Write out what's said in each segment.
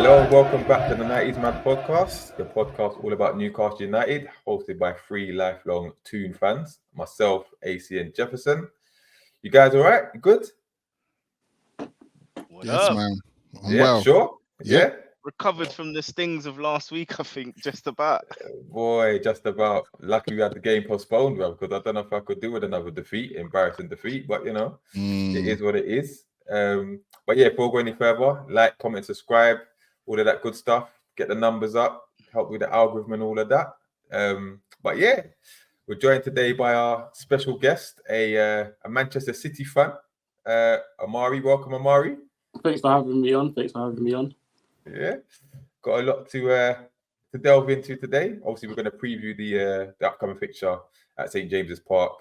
Hello and welcome back to the 90s Man podcast, the podcast all about Newcastle United, hosted by three lifelong Toon fans, myself, AC and Jefferson. You guys all right? You good? What Yes, up? man. I'm Yeah, well. sure? Yep. Yeah? Recovered from the stings of last week, I think, just about. Boy, just about. Lucky we had the game postponed, well, because I don't know if I could do with another defeat, embarrassing defeat, but you know, it is what it is. But yeah, before we go any further, like, comment, subscribe, all of that good stuff. Get the numbers up, help with the algorithm and all of that. But yeah, we're joined today by our special guest, a Manchester City fan, Amari. Welcome, Amari. Thanks for having me on. Yeah, got a lot to delve into today. Obviously, we're going to preview the upcoming fixture at St James's Park,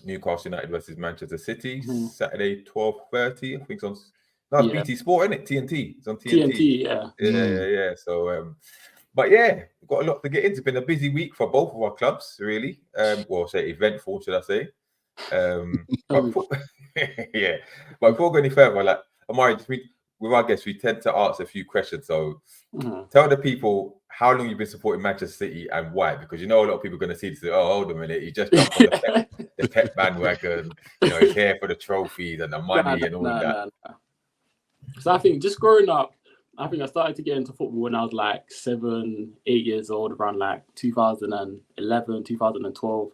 Newcastle United versus Manchester City, Saturday 12:30. I think it's on. No, it's BT Sport, isn't it? TNT. It's on TNT. Yeah. So, but yeah, we've got a lot to get into. It's been a busy week for both of our clubs, really. Well, say eventful, should I say? Yeah. But before we go any further, like Amari, with our guests, we tend to ask a few questions. So, tell the people how long you've been supporting Manchester City and why. Because you know a lot of people are going to see this. Oh, hold a minute, he just jumped on the Pep bandwagon. You know, he's here for the trophies and the money and all of that. So I think just growing up, I think I started to get into football when I was like 7, 8 years old, around like 2011, 2012.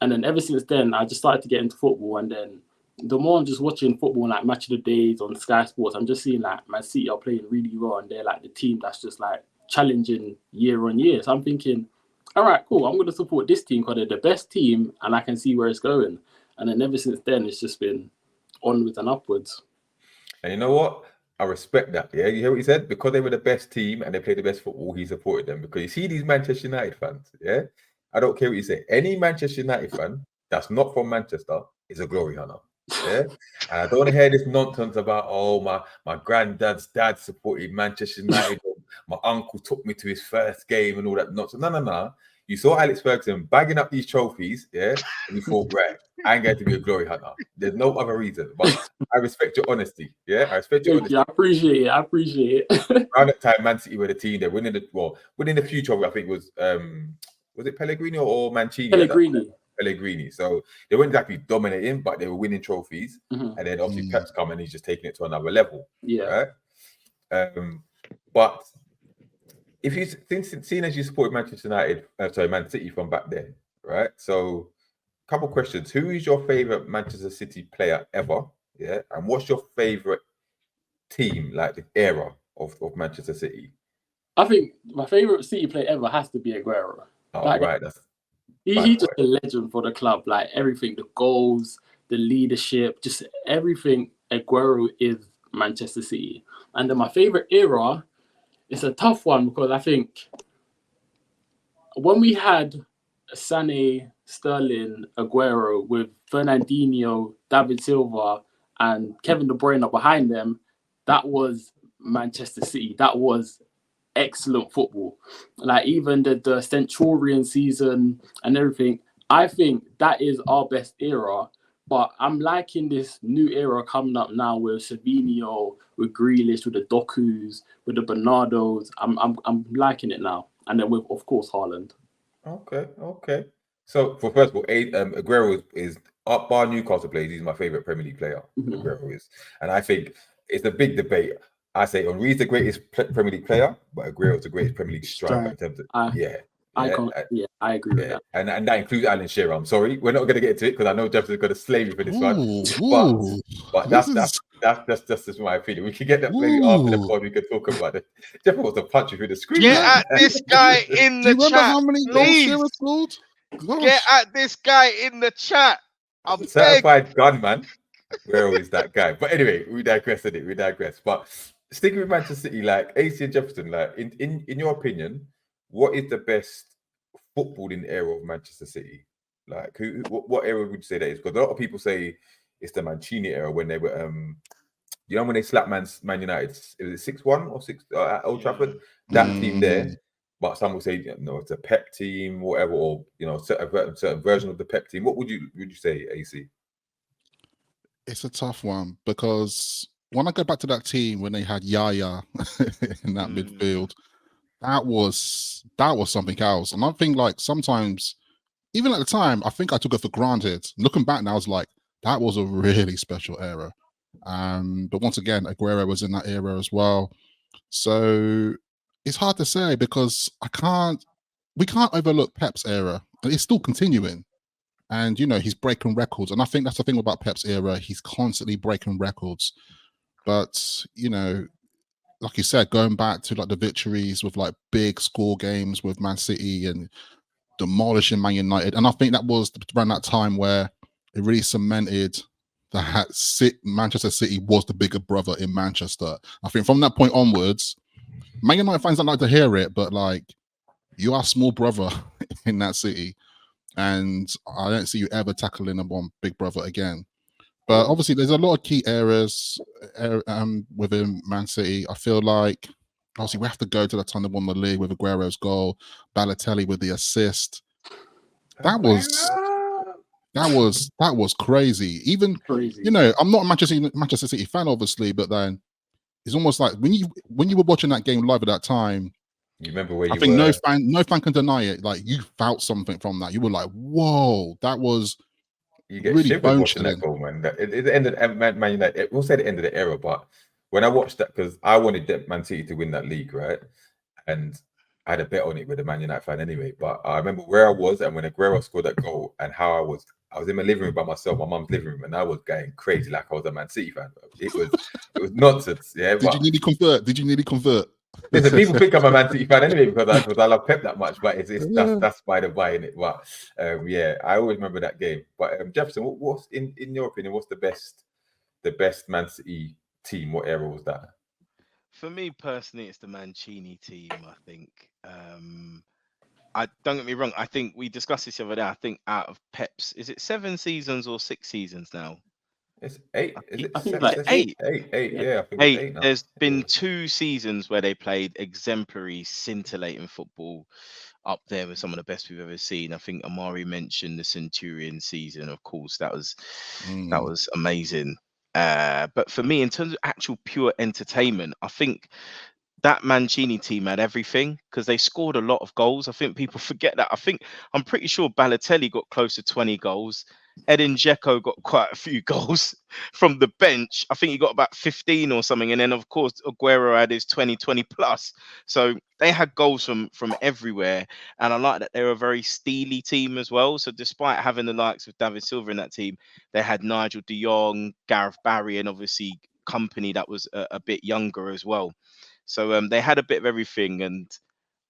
And then ever since then, I just started to get into football. And then the more I'm just watching football, like Match of the Days on Sky Sports, I'm just seeing like Man City are playing really well. And they're like the team that's just like challenging year on year. So I'm thinking, all right, cool. I'm going to support this team because they're the best team and I can see where it's going. And then ever since then, it's just been onwards and upwards. And you know what? I respect that. Yeah, you hear what he said? Because they were the best team and they played the best football, he supported them. Because you see these Manchester United fans, yeah? I don't care what you say. Any Manchester United fan that's not from Manchester is a glory hunter. Yeah. And I don't want to hear this nonsense about, oh, my granddad's dad supported Manchester United. My uncle took me to his first game and all that nonsense. No. You saw Alex Ferguson bagging up these trophies, yeah, and you thought, right, I ain't going to be a glory hunter. There's no other reason. But I respect your honesty. Yeah, I respect your honesty. I appreciate it. Around that time, Man City were the team. They're winning the future. I think was it Pellegrini or Mancini? Pellegrini. So they weren't exactly dominating, but they were winning trophies. And then obviously Pep's come and he's just taking it to another level. Yeah. Right? But if you seen as you supported Manchester United, Man City from back then, right? So, a couple questions: who is your favorite Manchester City player ever? Yeah, and what's your favorite team, like the era of Manchester City? I think my favorite City player ever has to be Aguero. Oh, like, right, he's just a legend for the club. Like everything, the goals, the leadership, just everything. Aguero is Manchester City, and then my favorite era. It's a tough one because I think when we had Sané, Sterling, Aguero with Fernandinho, David Silva, and Kevin De Bruyne behind them, that was Manchester City. That was excellent football. Like even the Centurion season and everything, I think that is our best era. But I'm liking this new era coming up now with Savinho, with Grealish, with the Dokus, with the Bernardos. I'm liking it now. And then with, of course, Haaland. Okay. So, first of all, Aguero is up bar Newcastle players. He's my favorite Premier League player. Aguero is. And I think it's a big debate. I say Henry's the greatest Premier League player, but Aguero's the greatest Premier League striker in terms of, I agree with that. And that includes Alan Shearer. I'm sorry, we're not going to get into it because I know Jeff's going to slay me for this one. But that's just my opinion. We can get that maybe after the pod. We can talk about it. Jeff wants to punch you through the screen. Get at this guy in the chat. How many goals Shearer scored? Get at this guy in the chat. I'm certified gunman. Aguero is that guy. But anyway, we digress. But sticking with Manchester City, like AC and Jefferson, like in your opinion, what is the best footballing era of Manchester City? Like, what era would you say that is? Because a lot of people say it's the Mancini era when they were, when they slapped Man United. Is it 6-1 or 6 at Old Trafford? That team there. But some will say, it's a Pep team, whatever, or certain version of the Pep team. What would you say, AC? It's a tough one because when I go back to that team when they had Yaya in that midfield, that was something else. And I think like sometimes, even at the time, I think I took it for granted. Looking back now, I was like, that was a really special era. But once again, Aguero was in that era as well. So it's hard to say because we can't overlook Pep's era. It's still continuing. And, you know, he's breaking records. And I think that's the thing about Pep's era. He's constantly breaking records. But, you know, like you said, going back to like the victories with like big score games with Man City and demolishing Man United. And I think that was around that time where it really cemented that Manchester City was the bigger brother in Manchester. I think from that point onwards, Man United fans don't like to hear it, but like, you are small brother in that city. And I don't see you ever tackling them on Big Brother again. But obviously, there's a lot of key errors within Man City. I feel like, obviously, we have to go to the time they won the league with Aguero's goal, Balotelli with the assist. That was crazy. Even Crazy. You know, I'm not a Manchester City fan, obviously, but then it's almost like when you were watching that game live at that time. You remember where you I think were? no fan can deny it. Like you felt something from that. You were like, "Whoa, that was." You get really shivers watching that goal, man. It ended Man United. We'll say the end of the era, but when I watched that, because I wanted Man City to win that league, right? And I had a bet on it with a Man United fan anyway. But I remember where I was and when Aguero scored that goal and how I was in my living room by myself, my mum's living room, and I was going crazy like I was a Man City fan. It was nonsense. Yeah. Did you nearly convert? Listen, people think I'm a Man City fan anyway because I love Pep that much, but that's by the by in it. But yeah, I always remember that game. But Jefferson, what's in your opinion? What's the best Man City team? What era was that? For me personally, it's the Mancini team. I think. I don't get me wrong. I think we discussed this the other day. I think out of Pep's, is it 7 seasons or 6 seasons now? It's 8. Is it? I think like 8. 8. Yeah, I think 8. it's 8 now. There's been 2 seasons where they played exemplary, scintillating football, up there with some of the best we've ever seen. I think Amari mentioned the Centurion season. Of course, that was amazing. But for me, in terms of actual pure entertainment, I think that Mancini team had everything because they scored a lot of goals. I think people forget that. I'm pretty sure Balotelli got close to 20 goals. Edin Dzeko got quite a few goals from the bench. I think he got about 15 or something. And then, of course, Aguero had his 20 plus. So they had goals from everywhere. And I like that they were a very steely team as well. So despite having the likes of David Silva in that team, they had Nigel de Jong, Gareth Barry, and obviously company that was a bit younger as well. So they had a bit of everything, and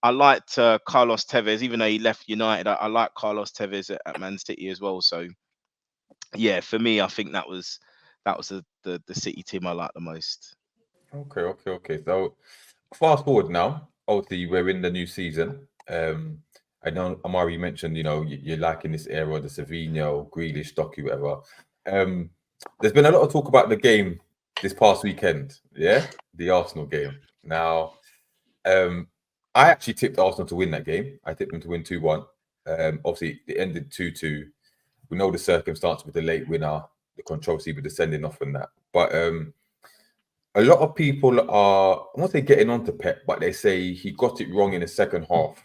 I liked Carlos Tevez, even though he left United. I like Carlos Tevez at Man City as well. So yeah, for me, I think that was the City team I like the most. Okay. So fast forward now. Obviously, we're in the new season. I know Amari mentioned, you know, you're liking this era, the Savinho, Grealish, Stocky, whatever. There's been a lot of talk about the game this past weekend. Yeah, the Arsenal game. Now, I actually tipped Arsenal to win that game. I tipped them to win 2-1. Obviously, it ended 2-2. We know the circumstance with the late winner, the controversy with the sending off and that. But a lot of people are, I won't say getting onto Pep, but they say he got it wrong in the second half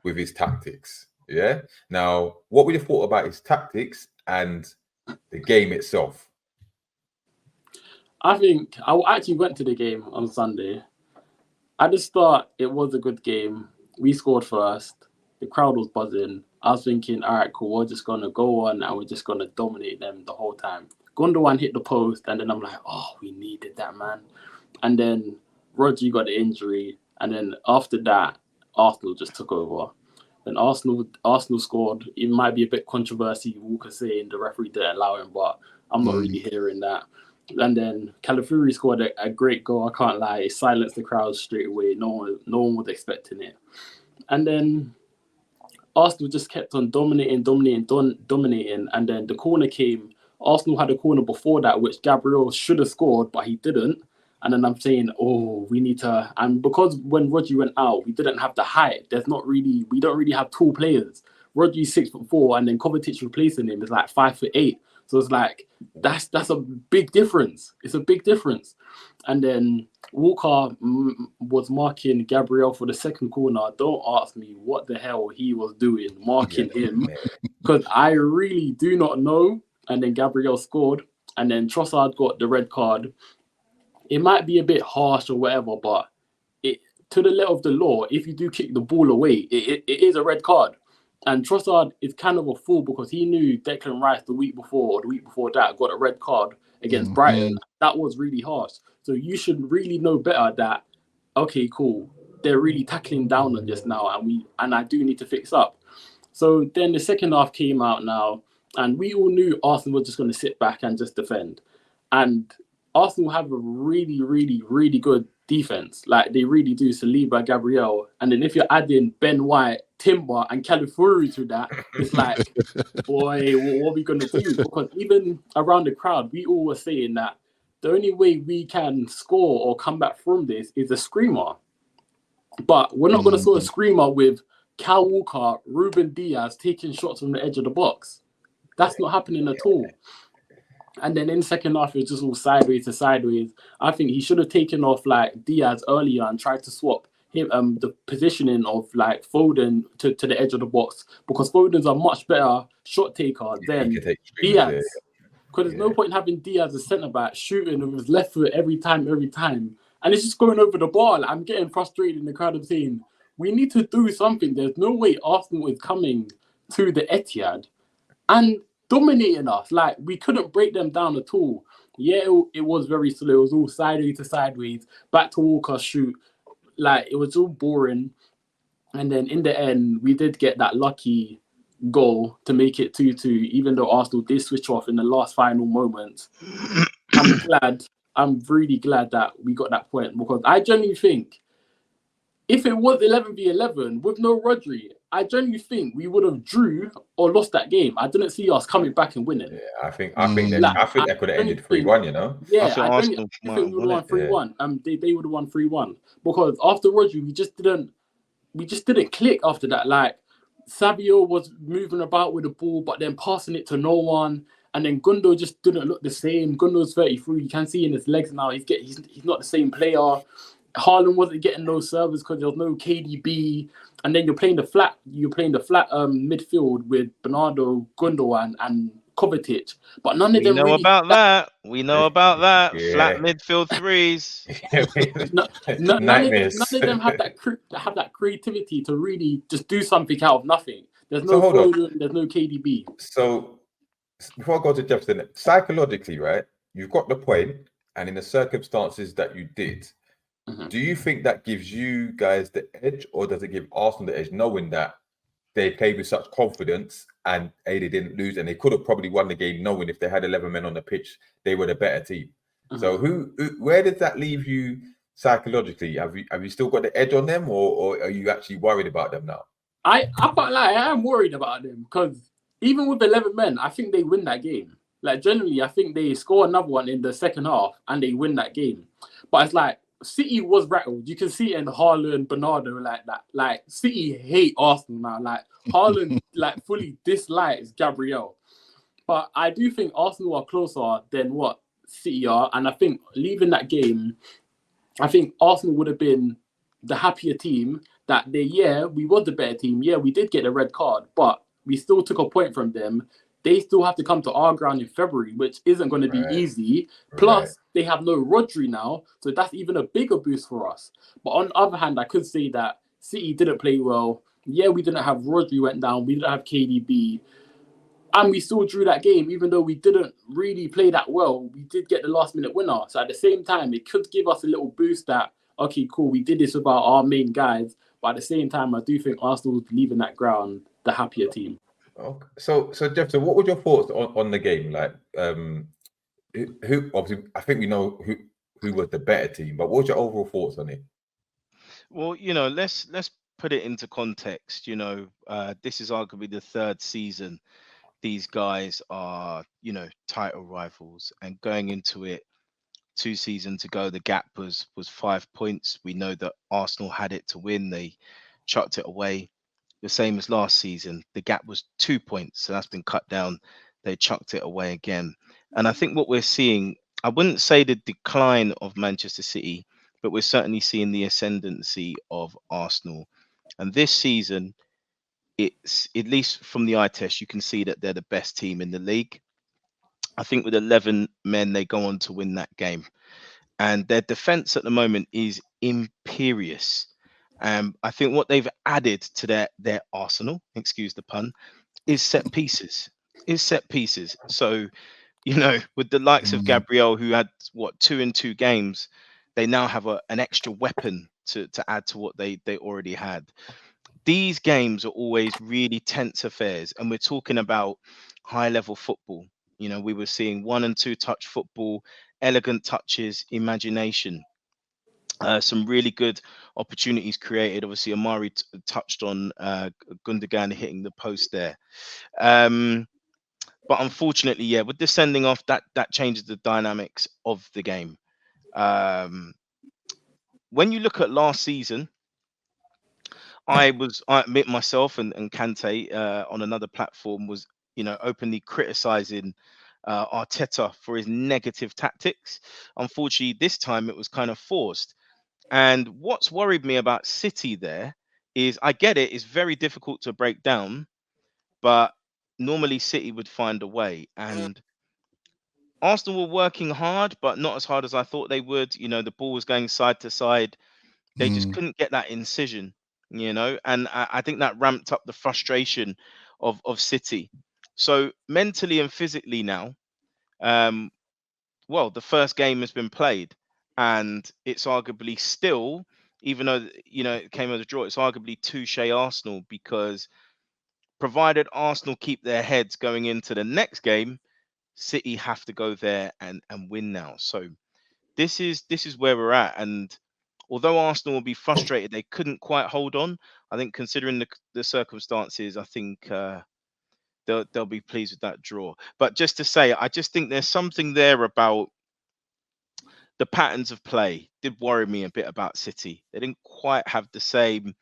with his tactics. Yeah. Now, what would you thought about his tactics and the game itself? I think I actually went to the game on Sunday. At the start, it was a good game. We scored first. The crowd was buzzing. I was thinking, all right, cool. We're just going to go on and we're just going to dominate them the whole time. Gundogan hit the post, and then I'm like, oh, we needed that, man. And then Rodri got the injury. And then after that, Arsenal just took over. Then Arsenal scored. It might be a bit controversy, Walker saying the referee didn't allow him, but I'm not really hearing that. And then Calafiori scored a great goal. I can't lie. It silenced the crowd straight away. No one was expecting it. And then Arsenal just kept on dominating. And then the corner came. Arsenal had a corner before that, which Gabriel should have scored, but he didn't. And then I'm saying, oh, we need to. And because when Rodri went out, we didn't have the height. We don't really have tall players. Rodri's 6'4", and then Kovacic replacing him is like 5'8". So So it's like that's a big difference. It's a big difference. And then Walker was marking Gabriel for the second corner. Don't ask me what the hell he was doing marking him, because I really do not know. And then Gabriel scored, and then Trossard got the red card. It might be a bit harsh or whatever, but to the letter of the law, if you do kick the ball away, it is a red card. And Trossard is kind of a fool because he knew Declan Rice the week before or the week before that got a red card against Brighton. That was really harsh. So you should really know better that, okay, cool, they're really tackling down on this now, and I do need to fix up. So then the second half came out now, and we all knew Arsenal were just going to sit back and just defend. And Arsenal have a really, really, really good defense. Like, they really do. Saliba, Gabriel. And then if you're adding Ben White, Timber, and Calafiori to that, it's like, boy, what are we going to do? Because even around the crowd, we all were saying that the only way we can score or come back from this is a screamer. But we're not going to score a screamer with Cal Walker, Ruben Diaz taking shots from the edge of the box. That's not happening at all. And then in second half, it was just all sideways to sideways. I think he should have taken off like Diaz earlier and tried to swap him the positioning of like Foden to the edge of the box, because Foden's a much better shot taker than Diaz. Because there's no point in having Diaz as centre back shooting with his left foot every time. And it's just going over the ball. I'm getting frustrated in the crowd of saying, we need to do something. There's no way Arsenal is coming to the Etihad and dominating us. Like, we couldn't break them down at all. Yeah, it was very slow. It was all sideways to sideways, back to Walker shoot. Like, it was all boring. And then in the end, we did get that lucky goal to make it 2-2, even though Arsenal did switch off in the last final moments. I'm really glad that we got that point, because I genuinely think if it was 11v11 with no Rodri, I genuinely think we would have drew or lost that game. I didn't see us coming back and winning. Yeah, I think that could have ended 3-1, you know? Yeah, I think we would have won 3-1. They would have won 3-1. Because after Rodri, we just didn't click after that. Like, Savinho was moving about with the ball, but then passing it to no one. And then Gundo just didn't look the same. Gundo's 33. You can see in his legs now, he's not the same player. Haaland wasn't getting no service because there was no KDB. And then you're playing the flat midfield with Bernardo, Gundogan, and Kovacic. But none of them know really... We know about that. Yeah. Flat midfield threes. None of them have that creativity to really just do something out of nothing. There's no Foden, there's no KDB. So before I go to Jefferson, psychologically, right, you've got the point, and in the circumstances that you did, do you think that gives you guys the edge, or does it give Arsenal the edge, knowing that they played with such confidence and they didn't lose, and they could have probably won the game, knowing if they had 11 men on the pitch, they were the better team? So where does that leave you psychologically? Have you still got the edge on them, or are you actually worried about them now? I can't lie, I am worried about them, because even with 11 men, I think they win that game. Like, generally, I think they score another one in the second half and they win that game. But it's like, City was rattled. You can see it in Haaland, Bernardo, like that. Like, City hate Arsenal now. Like, Haaland like fully dislikes Gabriel. But I do think Arsenal are closer than what City are. And I think leaving that game, I think Arsenal would have been the happier team that we were the better team. Yeah, we did get a red card, but we still took a point from them. They still have to come to our ground in February, which isn't going to be easy. Plus, they have no Rodri now, so that's even a bigger boost for us. But on the other hand, I could say that City didn't play well. Yeah, we didn't have Rodri went down. We didn't have KDB. And we still drew that game, even though we didn't really play that well. We did get the last-minute winner. So at the same time, it could give us a little boost that, okay, cool, we did this without our main guys. But at the same time, I do think Arsenal leaving that ground the happier team. Okay. So Jeff, what were your thoughts on the game? Like, who obviously, I think we know who was the better team, but what was your overall thoughts on it? Well, let's put it into context. This is arguably the third season these guys are, title rivals, and going into it 2 seasons ago, the gap was 5 points. We know that Arsenal had it to win. They chucked it away. The same as last season, the gap was 2 points, so that's been cut down they chucked it away again. And I think what we're seeing, I wouldn't say the decline of Manchester City, but we're certainly seeing the ascendancy of Arsenal. And this season, it's, at least from the eye test, you can see that they're the best team in the league. I think with 11 men, they go on to win that game. And their defense at the moment is imperious. I think what they've added to their arsenal, excuse the pun, is set pieces. So, you know, with the likes of Gabriel, who had 2 in 2 games, they now have an extra weapon to add to what they already had. These games are always really tense affairs, and we're talking about high level football. You know, we were seeing 1 and 2 touch football, elegant touches, imagination. Some really good opportunities created. Obviously, Amari touched on Gundogan hitting the post there. But unfortunately, yeah, with the sending off, that changes the dynamics of the game. When you look at last season, I admit myself and Kante on another platform was, you know, openly criticizing Arteta for his negative tactics. Unfortunately, this time it was kind of forced. And what's worried me about City there is, I get it, it's very difficult to break down, but normally City would find a way. And Arsenal were working hard, but not as hard as I thought they would. You know, the ball was going side to side. They just couldn't get that incision, you know, and I think that ramped up the frustration of City. So mentally and physically now, well, the first game has been played, and it's arguably still, even though, you know, it came as a draw, it's arguably touche Arsenal, because provided Arsenal keep their heads going into the next game, City have to go there and win now. So this is where we're at. And although Arsenal will be frustrated, they couldn't quite hold on. I think, considering the circumstances, I think they'll be pleased with that draw. But just to say, I just think there's something there about the patterns of play did worry me a bit about City. They didn't quite have the same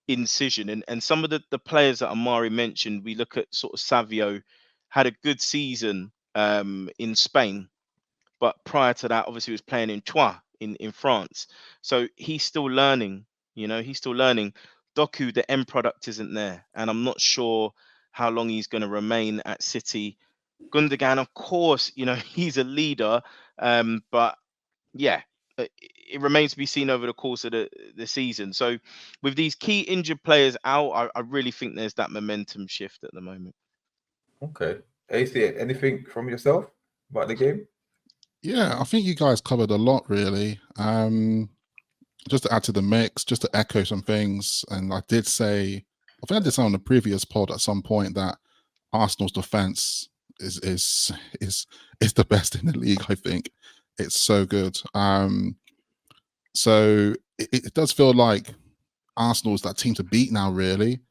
incision. And some of the players that Amari mentioned, we look at sort of Savinho, had a good season in Spain, but prior to that, obviously, he was playing in Troyes in France. So he's still learning, you know, he's still learning. Doku, the end product isn't there, and I'm not sure how long he's going to remain at City. Gundogan, of course, you know, he's a leader, but yeah, it remains to be seen over the course of the season. So with these key injured players out, I really think there's that momentum shift at the moment. Okay. AC, anything from yourself about the game? Yeah, I think you guys covered a lot, really. Just to add to the mix, just to echo some things, and I think I did say on the previous pod at some point that Arsenal's defense is the best in the league. I think it's so good. So it does feel like Arsenal's that team to beat now, really.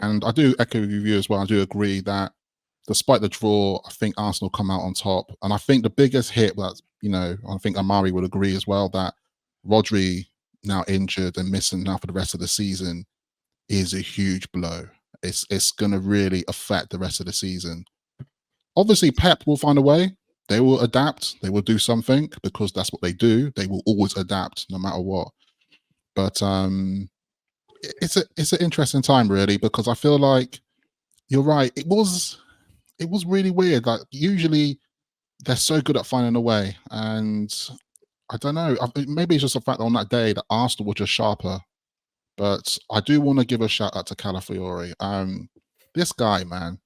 And I do echo you as well. I do agree that despite the draw, I think Arsenal come out on top. And I think the biggest hit that, you know, I think Amari would agree as well, that Rodri now injured and missing now for the rest of the season is a huge blow. It's going to really affect the rest of the season. Obviously, Pep will find a way. They will adapt. They will do something, because that's what they do. They will always adapt no matter what. But it's an interesting time, really, because I feel like you're right. It was really weird. Like, usually they're so good at finding a way, and I don't know. Maybe it's just the fact that on that day that Arsenal were just sharper. But I do want to give a shout out to Calafiori. This guy, man.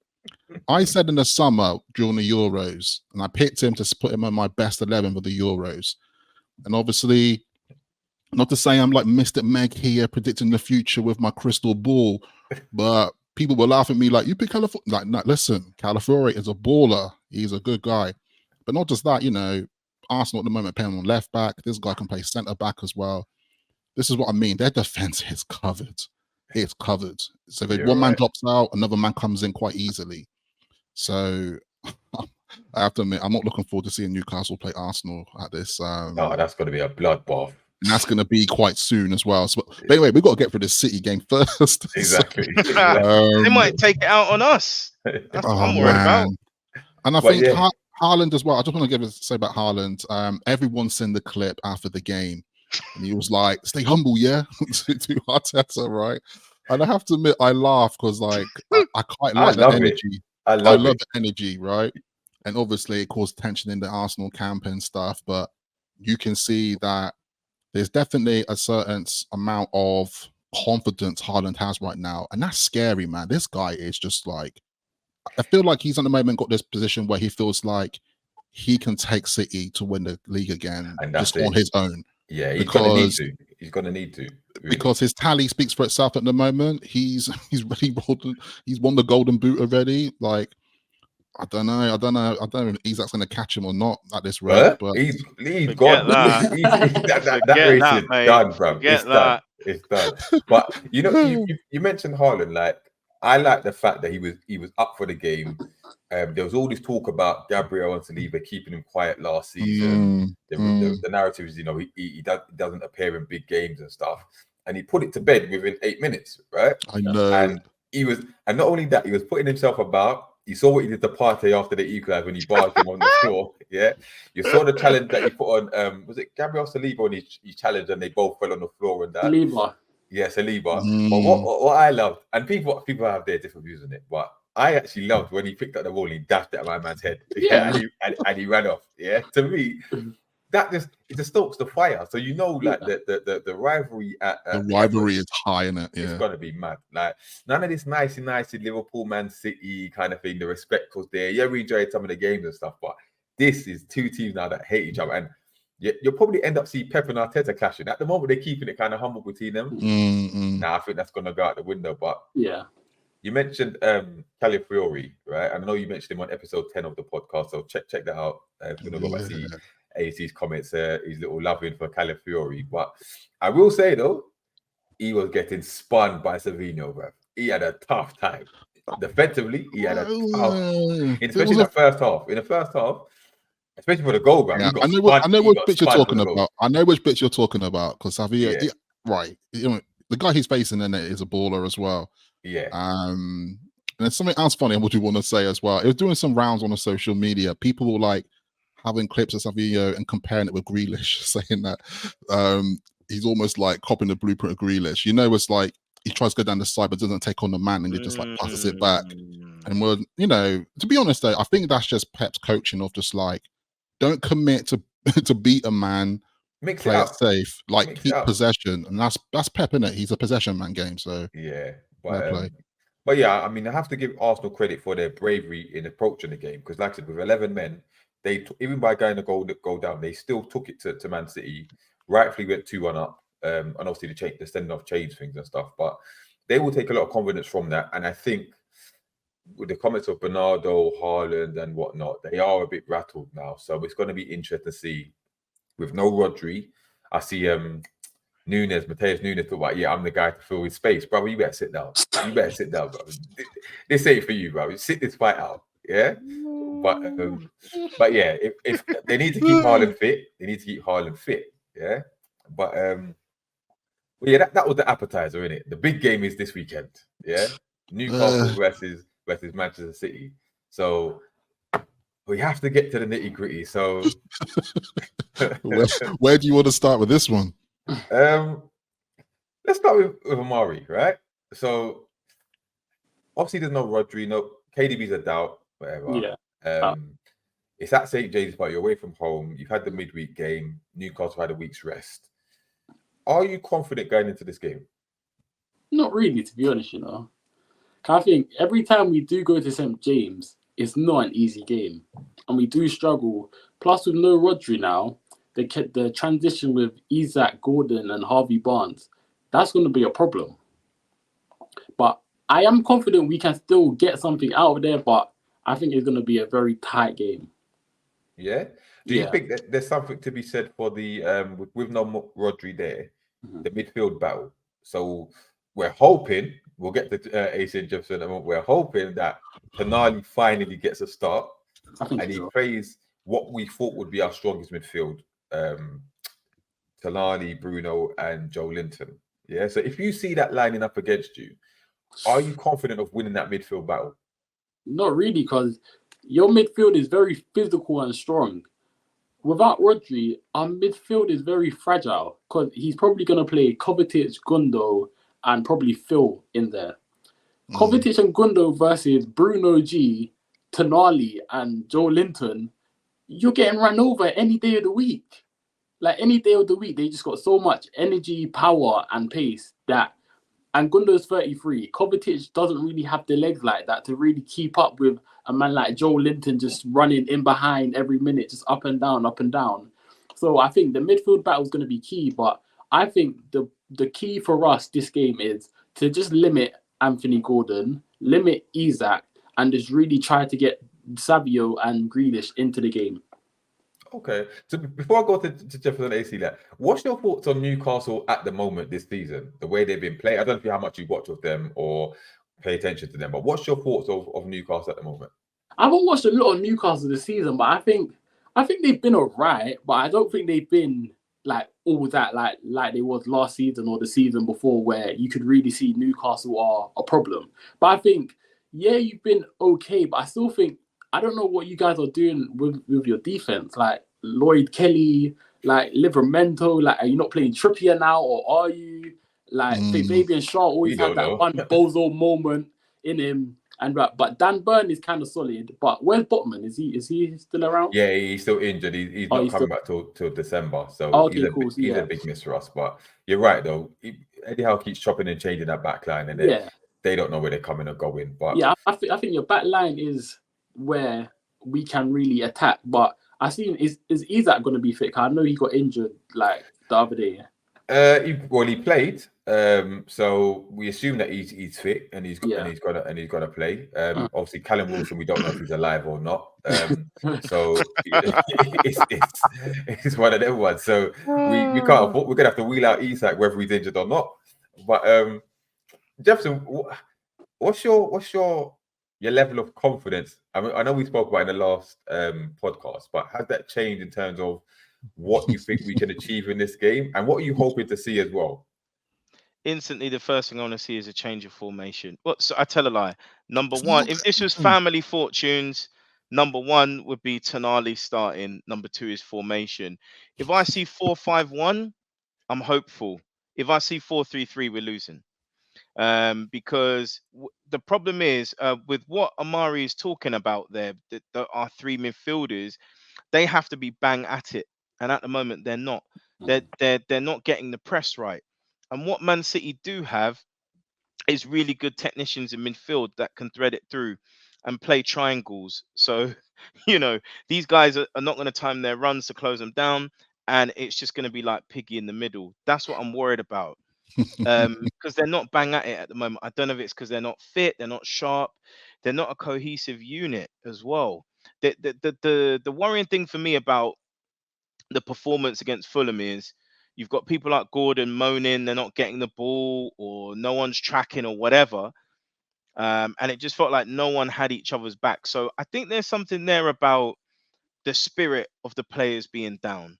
I said in the summer during the Euros, and I picked him to put him on my best 11 for the Euros. And obviously, not to say I'm like Mr. Meg here predicting the future with my crystal ball, but people were laughing at me like, you pick Calafiori. Like, no, listen, Calafiori is a baller. He's a good guy. But not just that, you know, Arsenal at the moment playing on left back. This guy can play centre back as well. This is what I mean. Their defense is covered. It's covered. So if one man drops out, another man comes in quite easily. So I have to admit, I'm not looking forward to seeing Newcastle play Arsenal at this. Oh, that's going to be a bloodbath. And that's going to be quite soon as well. So, but anyway, we've got to get through this City game first. Exactly. They might take it out on us. That's what I'm worried about. And I But think yeah. Haaland as well. I just want to say about Haaland. Everyone's seen the clip after the game, and he was like, "Stay humble, yeah," to Arteta, right? And I have to admit, I laugh because like I quite I like the love it. energy. I I love love it. the energy, right? And obviously, it caused tension in the Arsenal camp and stuff. But you can see that there's definitely a certain amount of confidence Haaland has right now, and that's scary, man. This guy is just like, I feel like he's at the moment got this position where he feels like he can take City to win the league again And just that's on it. his own. Yeah, he's gonna need Because to. He's gonna need to. Really. because his tally speaks for itself at the moment. He's won the golden boot already. Like, I don't know if Isak's going to catch him or not at this rate. But But he's Forget gone. that. that Forget race that, is mate. done, bro. Forget It's done. that. It's done. But you know, you mentioned Haaland. Like, I like the fact that he was up for the game. There was all this talk about Gabriel and Saliba keeping him quiet last season. The narrative is, you know, he doesn't appear in big games and stuff, and he put it to bed within 8 minutes, right? I know. And and not only that, he was putting himself about. You saw what he did to Partey after the equaliser when he barged him on the floor. Yeah, you saw the challenge that he put on. Was it Gabriel Saliba when he challenged and they both fell on the floor and that? Saliba. Yeah, Saliba. But what I loved, and people have their different views on it, but I actually loved when he picked up the ball and he dashed it at my man's head. Yeah. And he ran off. Yeah, to me, it just stokes the fire. So you know, like the rivalry the rivalry is high in it. Yeah, it's gonna be mad. Like, none of this nicey Liverpool, Man City kind of thing. The respect was there. Yeah, we enjoyed some of the games and stuff, but this is two teams now that hate each other, and you'll probably end up seeing Pep and Arteta clashing. At the moment, they're keeping it kind of humble between them. Now I think that's gonna go out the window. But yeah, you mentioned Calafiori, right? And I know you mentioned him on episode 10 of the podcast, so check that out. If you're gonna go back see AC's comments, his little loving for Calafiori. But I will say though, he was getting spun by Savinho, bro. He had a tough time. Defensively, he had a tough, especially in the first half. In the first half, especially for the goal, bro. Yeah, I know which bit you're talking about. I know which bits you're talking about because Savinho, right? You know, the guy he's facing in it is a baller as well. Yeah. And there's something else funny I would want to say as well. It was doing some rounds on the social media. People were like having clips of Savinho and comparing it with Grealish, saying that he's almost like copying the blueprint of Grealish. You know, it's like he tries to go down the side but doesn't take on the man and he just like passes it back. And we're, you know, to be honest though, I think that's just Pep's coaching of just like, don't commit to beat a man, play it safe, like keep possession, and that's Pep, innit? He's a possession man game. So yeah, but yeah, I mean, I have to give Arsenal credit for their bravery in approaching the game because, like I said, with 11 men, they even by going to go down, they still took it to Man City. Rightfully went 2-1 up, and obviously the sending off change things and stuff. But they will take a lot of confidence from that, and I think with the comments of Bernardo, Haaland, and whatnot, they are a bit rattled now. So it's going to be interesting to see. With no Rodri, I see Mateus Nunes talk about, yeah, I'm the guy to fill his space, brother. You better sit down. You better sit down, brother. This ain't for you, bro. Sit this fight out, yeah. But yeah, if they need to keep Haaland fit, yeah. But yeah, that was the appetizer, innit? The big game is this weekend, yeah. Newcastle versus Manchester City. So we have to get to the nitty gritty. So where do you want to start with this one? Let's start with Amari, right? So obviously there's no Rodri, no KDB's a doubt, whatever. Yeah. It's at St. James Park. You're away from home. You've had the midweek game. Newcastle had a week's rest. Are you confident going into this game? Not really, to be honest. You know, I think every time we do go to St. James, it's not an easy game, and we do struggle. Plus, with no Rodri now, the transition with Isak, Gordon, and Harvey Barnes, that's going to be a problem. But I am confident we can still get something out of there, but I think it's going to be a very tight game. Yeah? Do you think that there's something to be said for the, with no Rodri there, the midfield battle? So we're hoping, we'll get to AC and Jefferson, and we're hoping that Tonali finally gets a start and he plays what we thought would be our strongest midfield. Tonali, Bruno, and Joe Linton. Yeah. So if you see that lining up against you, are you confident of winning that midfield battle? Not really, because your midfield is very physical and strong. Without Rodri, our midfield is very fragile because he's probably going to play Kovacic, Gundo, and probably Phil in there. Kovacic and Gundo versus Bruno G, Tonali, and Joe Linton, you're getting run over any day of the week. Like any day of the week, they just got so much energy, power, and pace that. And Gundo's 33. Kovacic doesn't really have the legs like that to really keep up with a man like Joe Linton just running in behind every minute, just up and down, up and down. So I think the midfield battle is going to be key. But I think the key for us this game is to just limit Anthony Gordon, limit Isak, and just really try to get Savio and Grealish into the game. Okay. So before I go to Jefferson AC, what's your thoughts on Newcastle at the moment this season? The way they've been playing. I don't know how much you watch of them or pay attention to them, but what's your thoughts of Newcastle at the moment? I haven't watched a lot of Newcastle this season, but I think they've been alright, but I don't think they've been like all that like they was last season or the season before, where you could really see Newcastle are a problem. But I think, yeah, you've been okay, but I still think, I don't know what you guys are doing with your defense. Like Lloyd Kelly, like Livramento, like are you not playing Trippier now, or are you? Like Fabian Shaw always had that one bozo moment in him. And but Dan Burn is kind of solid. But where's Botman? Is he still around? Yeah, he's still injured. He's not coming back till December. So he's a big miss for us. But you're right though. Eddie Howe keeps chopping and changing that back line, and they don't know where they're coming or going. But yeah, I think your back line is where we can really attack. But I see, is Isak going to be fit? I know he got injured like the other day. He played. So we assume that he's fit and he's gonna play. Obviously Callum Wilson, we don't know if he's alive or not. So it's one of them ones. So we can't afford, we're gonna have to wheel out Isak whether he's injured or not. But Jefferson, what's your level of confidence? I mean, I know we spoke about it in the last podcast, but has that changed in terms of what you think we can achieve in this game, and what are you hoping to see as well? Instantly, the first thing I want to see is a change of formation. Well, so I tell a lie. Number one, if this was family fortunes, number one would be Tonali starting. Number two is formation. If I see 4-5-1, I'm hopeful. If I see 4-3-3, we're losing. Because the problem is with what Amari is talking about there, our three midfielders, they have to be bang at it, and at the moment they're not. They're not getting the press right. And what Man City do have is really good technicians in midfield that can thread it through and play triangles. So, these guys are not going to time their runs to close them down, and it's just going to be like Piggy in the middle. That's what I'm worried about. Because they're not bang at it at the moment. I don't know if it's because they're not fit, they're not sharp, they're not a cohesive unit as well. The worrying thing for me about the performance against Fulham is you've got people like Gordon moaning they're not getting the ball or no one's tracking or whatever. And it just felt like no one had each other's back. So I think there's something there about the spirit of the players being down.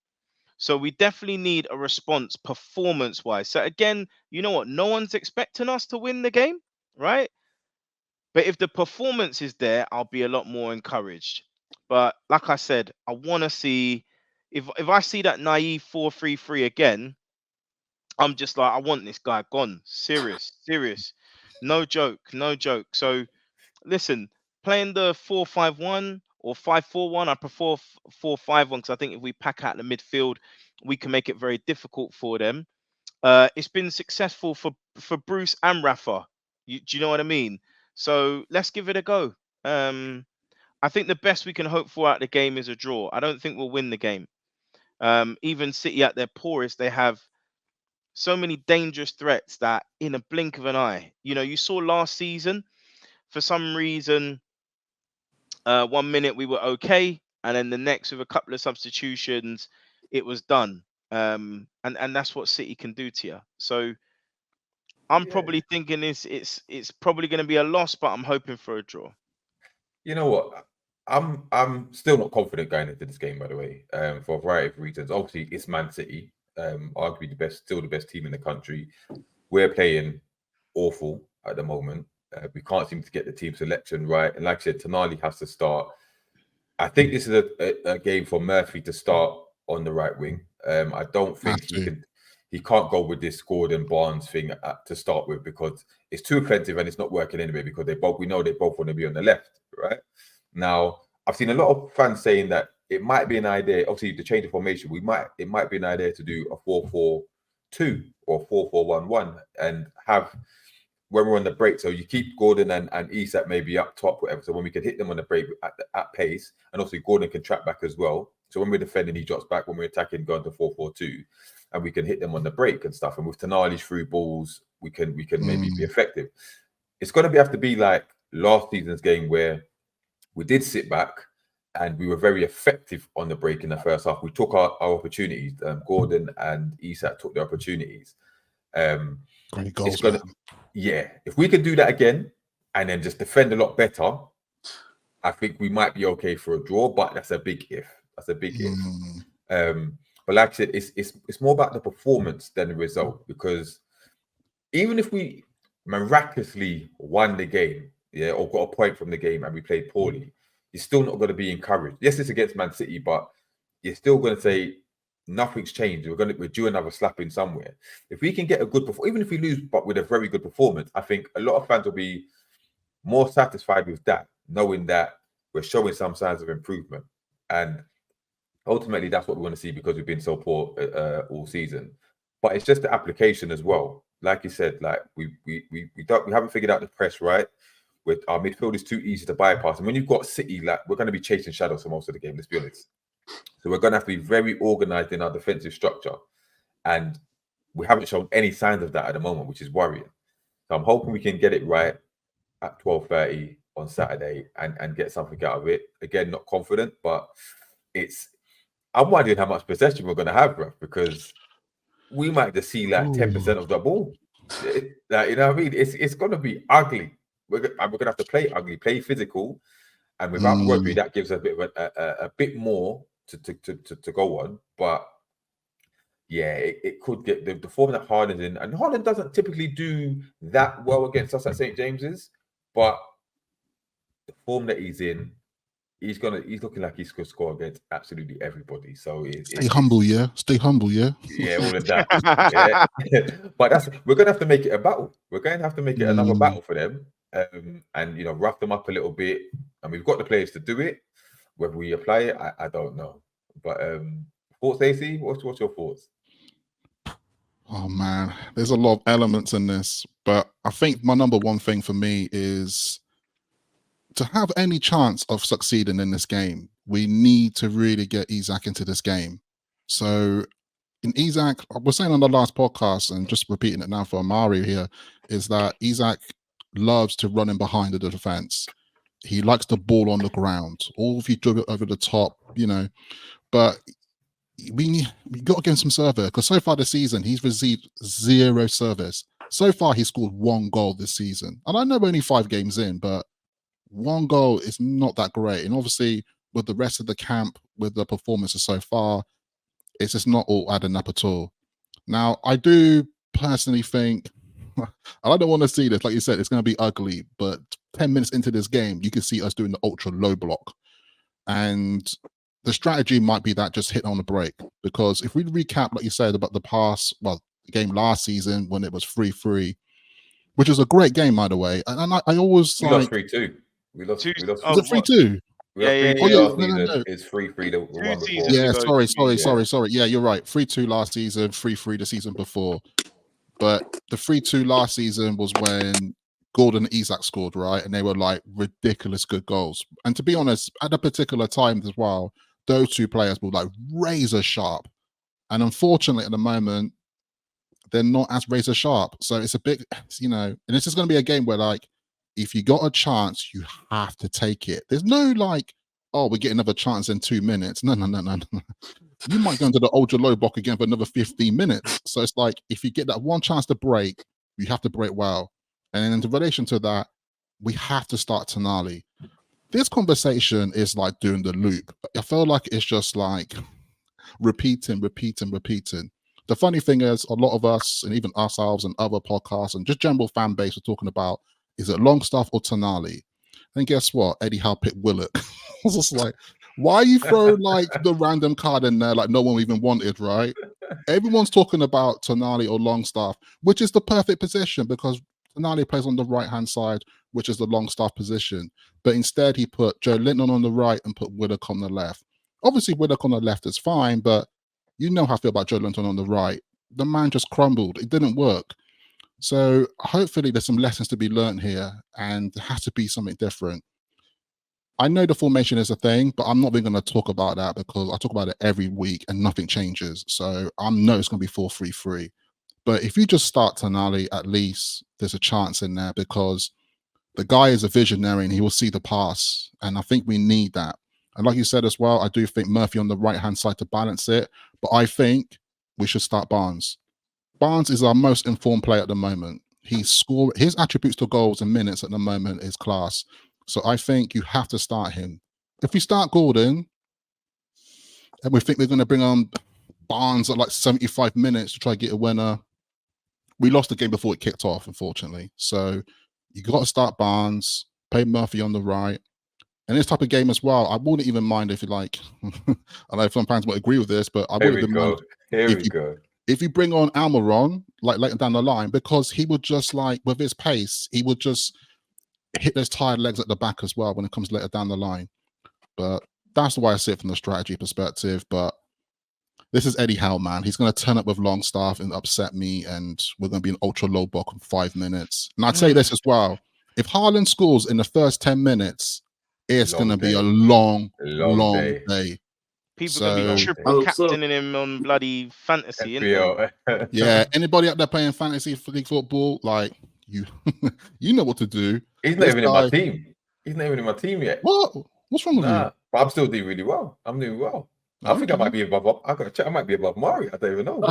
So we definitely need a response performance-wise. So again, you know what? No one's expecting us to win the game, right? But if the performance is there, I'll be a lot more encouraged. But like I said, I want to see, if I see that naive 4-3-3 again, I'm just like, I want this guy gone. Serious. No joke. So listen, playing the 4-5-1 or 5-4-1, I prefer 4-5-1 because I think if we pack out the midfield, we can make it very difficult for them. It's been successful for Bruce and Rafa. Do you know what I mean? So let's give it a go. I think the best we can hope for out of the game is a draw. I don't think we'll win the game. Even City at their poorest, they have so many dangerous threats that in a blink of an eye, you saw last season, for some reason, 1 minute we were okay, and then the next with a couple of substitutions, it was done. And that's what City can do to you. So I'm probably thinking it's probably going to be a loss, but I'm hoping for a draw. You know what? I'm still not confident going into this game, by the way, for a variety of reasons. Obviously, it's Man City, arguably still the best team in the country. We're playing awful at the moment. We can't seem to get the team selection right, and like I said, Tonali has to start. I think this is a game for Murphy to start on the right wing. I don't think he can't go with this Gordon Barnes thing to start with, because it's too offensive and it's not working anyway, because we know they both want to be on the left, right? Now, I've seen a lot of fans saying that it might be an idea, obviously, to change the formation. It might be an idea to do a 4-4-2 or 4-4-1-1 and have, when we're on the break, so you keep Gordon and Isak maybe up top, whatever. So when we can hit them on the break at pace, and also Gordon can track back as well. So when we're defending, he drops back. When we're attacking, go into 4-4-2, and we can hit them on the break and stuff. And with Tonali through balls, we can maybe be effective. It's going to have to be like last season's game, where we did sit back and we were very effective on the break in the first half. We took our opportunities. Gordon and Isak took their opportunities. Great goals, yeah, if we can do that again and then just defend a lot better, I think we might be okay for a draw. But that's a big if. That's a big if. But like I said, it's more about the performance than the result, because even if we miraculously won the game, yeah, or got a point from the game and we played poorly, you're still not going to be encouraged. Yes, it's against Man City, but you're still going to say nothing's changed. We're due another slapping somewhere. If we can get a good performance, even if we lose, but with a very good performance, I think a lot of fans will be more satisfied with that, knowing that we're showing some signs of improvement. And ultimately, that's what we want to see, because we've been so poor all season. But it's just the application as well. Like you said, like we haven't figured out the press right. With our midfield is too easy to bypass, and when you've got City, like, we're going to be chasing shadows for most of the game. Let's be honest. So we're going to have to be very organised in our defensive structure, and we haven't shown any signs of that at the moment, which is worrying. So I'm hoping we can get it right at 12:30 on Saturday and get something out of it. Again, not confident, but I'm wondering how much possession we're going to have, bro, because we might just see like 10% of the ball. Like, you know what I mean? It's going to be ugly. We're going to have to play ugly, play physical, and without Rodri, that gives us a bit more to go on. But yeah, it could get the form that Haaland in, and Haaland doesn't typically do that well against us at St. James's, but the form that he's in, he's looking like he's going to score against absolutely everybody. So stay humble, yeah. Yeah, all of that. Yeah. But we're going to have to make it a battle. We're going to have to make it another battle for them, and rough them up a little bit. And we've got the players to do it. Whether we apply it, I don't know. But thoughts, AC? What's your thoughts? Oh man, there's a lot of elements in this, but I think my number one thing for me is to have any chance of succeeding in this game, we need to really get Isak into this game. So in Isak, I was saying on the last podcast, and just repeating it now for Amari here, is that Isak loves to run in behind the defense. He likes the ball on the ground, or if you dribble it over the top, but we got to give him some service, because so far this season he's received 0 service. So far he's scored 1 goal this season, and I know we're only 5 games in, but 1 goal is not that great. And obviously with the rest of the camp, with the performances so far, it's just not all adding up at all. Now, I do personally think, I don't want to see this, like you said, it's going to be ugly, but 10 minutes into this game, you can see us doing the ultra low block. And the strategy might be that just hit on the break. Because if we recap, like you said, about the game last season when it was 3-3, which was a great game, by the way. And I always we lost 3-2. We lost. Was it 3-2? No. It's 3-3 the one before. Yeah, sorry. Yeah, you're right. 3-2 last season, 3-3 the season before. But the 3-2 last season was when Gordon and Isak scored, right? And they were like ridiculous good goals. And to be honest, at a particular time as well, those 2 players were like razor sharp. And unfortunately, at the moment, they're not as razor sharp. So it's a bit, and this is going to be a game where, like, if you got a chance, you have to take it. There's no like, oh, we get another chance in 2 minutes. No. You might go into the ultra low block again for another 15 minutes. So it's like, if you get that one chance to break, you have to break well. And in relation to that, we have to start Tonali. This conversation is like doing the loop. I feel like it's just like repeating. The funny thing is, a lot of us, and even ourselves and other podcasts and just general fan base, are talking about, is it Longstaff or Tonali? And guess what? Eddie Howe picked Willock. I was just like, Why you throw like the random card in there like no one even wanted, right? Everyone's talking about Tonali or Longstaff, which is the perfect position because Tonali plays on the right-hand side, which is the Longstaff position. But instead, he put Joe Linton on the right and put Willock on the left. Obviously, Willock on the left is fine, but you know how I feel about Joe Linton on the right. The man just crumbled. It didn't work. So hopefully there's some lessons to be learned here, and there has to be something different. I know the formation is a thing, but I'm not even going to talk about that because I talk about it every week and nothing changes. So I know it's going to be 4-3-3. But if you just start Tonali, at least there's a chance in there because the guy is a visionary and he will see the pass. And I think we need that. And like you said as well, I do think Murphy on the right-hand side to balance it. But I think we should start Barnes. Barnes is our most informed player at the moment. His attributes to goals and minutes at the moment is class. So I think you have to start him. If we start Gordon and we think we're going to bring on Barnes at like 75 minutes to try to get a winner, we lost the game before it kicked off, unfortunately. So you got to start Barnes, play Murphy on the right. And this type of game as well, I wouldn't even mind if you like, I know some fans won't agree with this, but I wouldn't even mind if you bring on Almiron, like later down the line, because he would just like, with his pace, he would just hit those tired legs at the back as well when it comes later down the line. But that's the way I see it from the strategy perspective. But this is Eddie Howe, man. He's going to turn up with Longstaff and upset me, and we're going to be an ultra low block in 5 minutes. And I'd say this as well. If Haaland scores in the first 10 minutes, it's going to be a long day. People can be triple captaining him on bloody fantasy, innit? Yeah, anybody out there playing fantasy league football, like you know what to do. He's not even in my team. He's not even in my team yet. What? What's wrong with you? But I'm still doing really well. I'm doing well. I think I might be above. I got to check. I might be above Amari. I don't even know.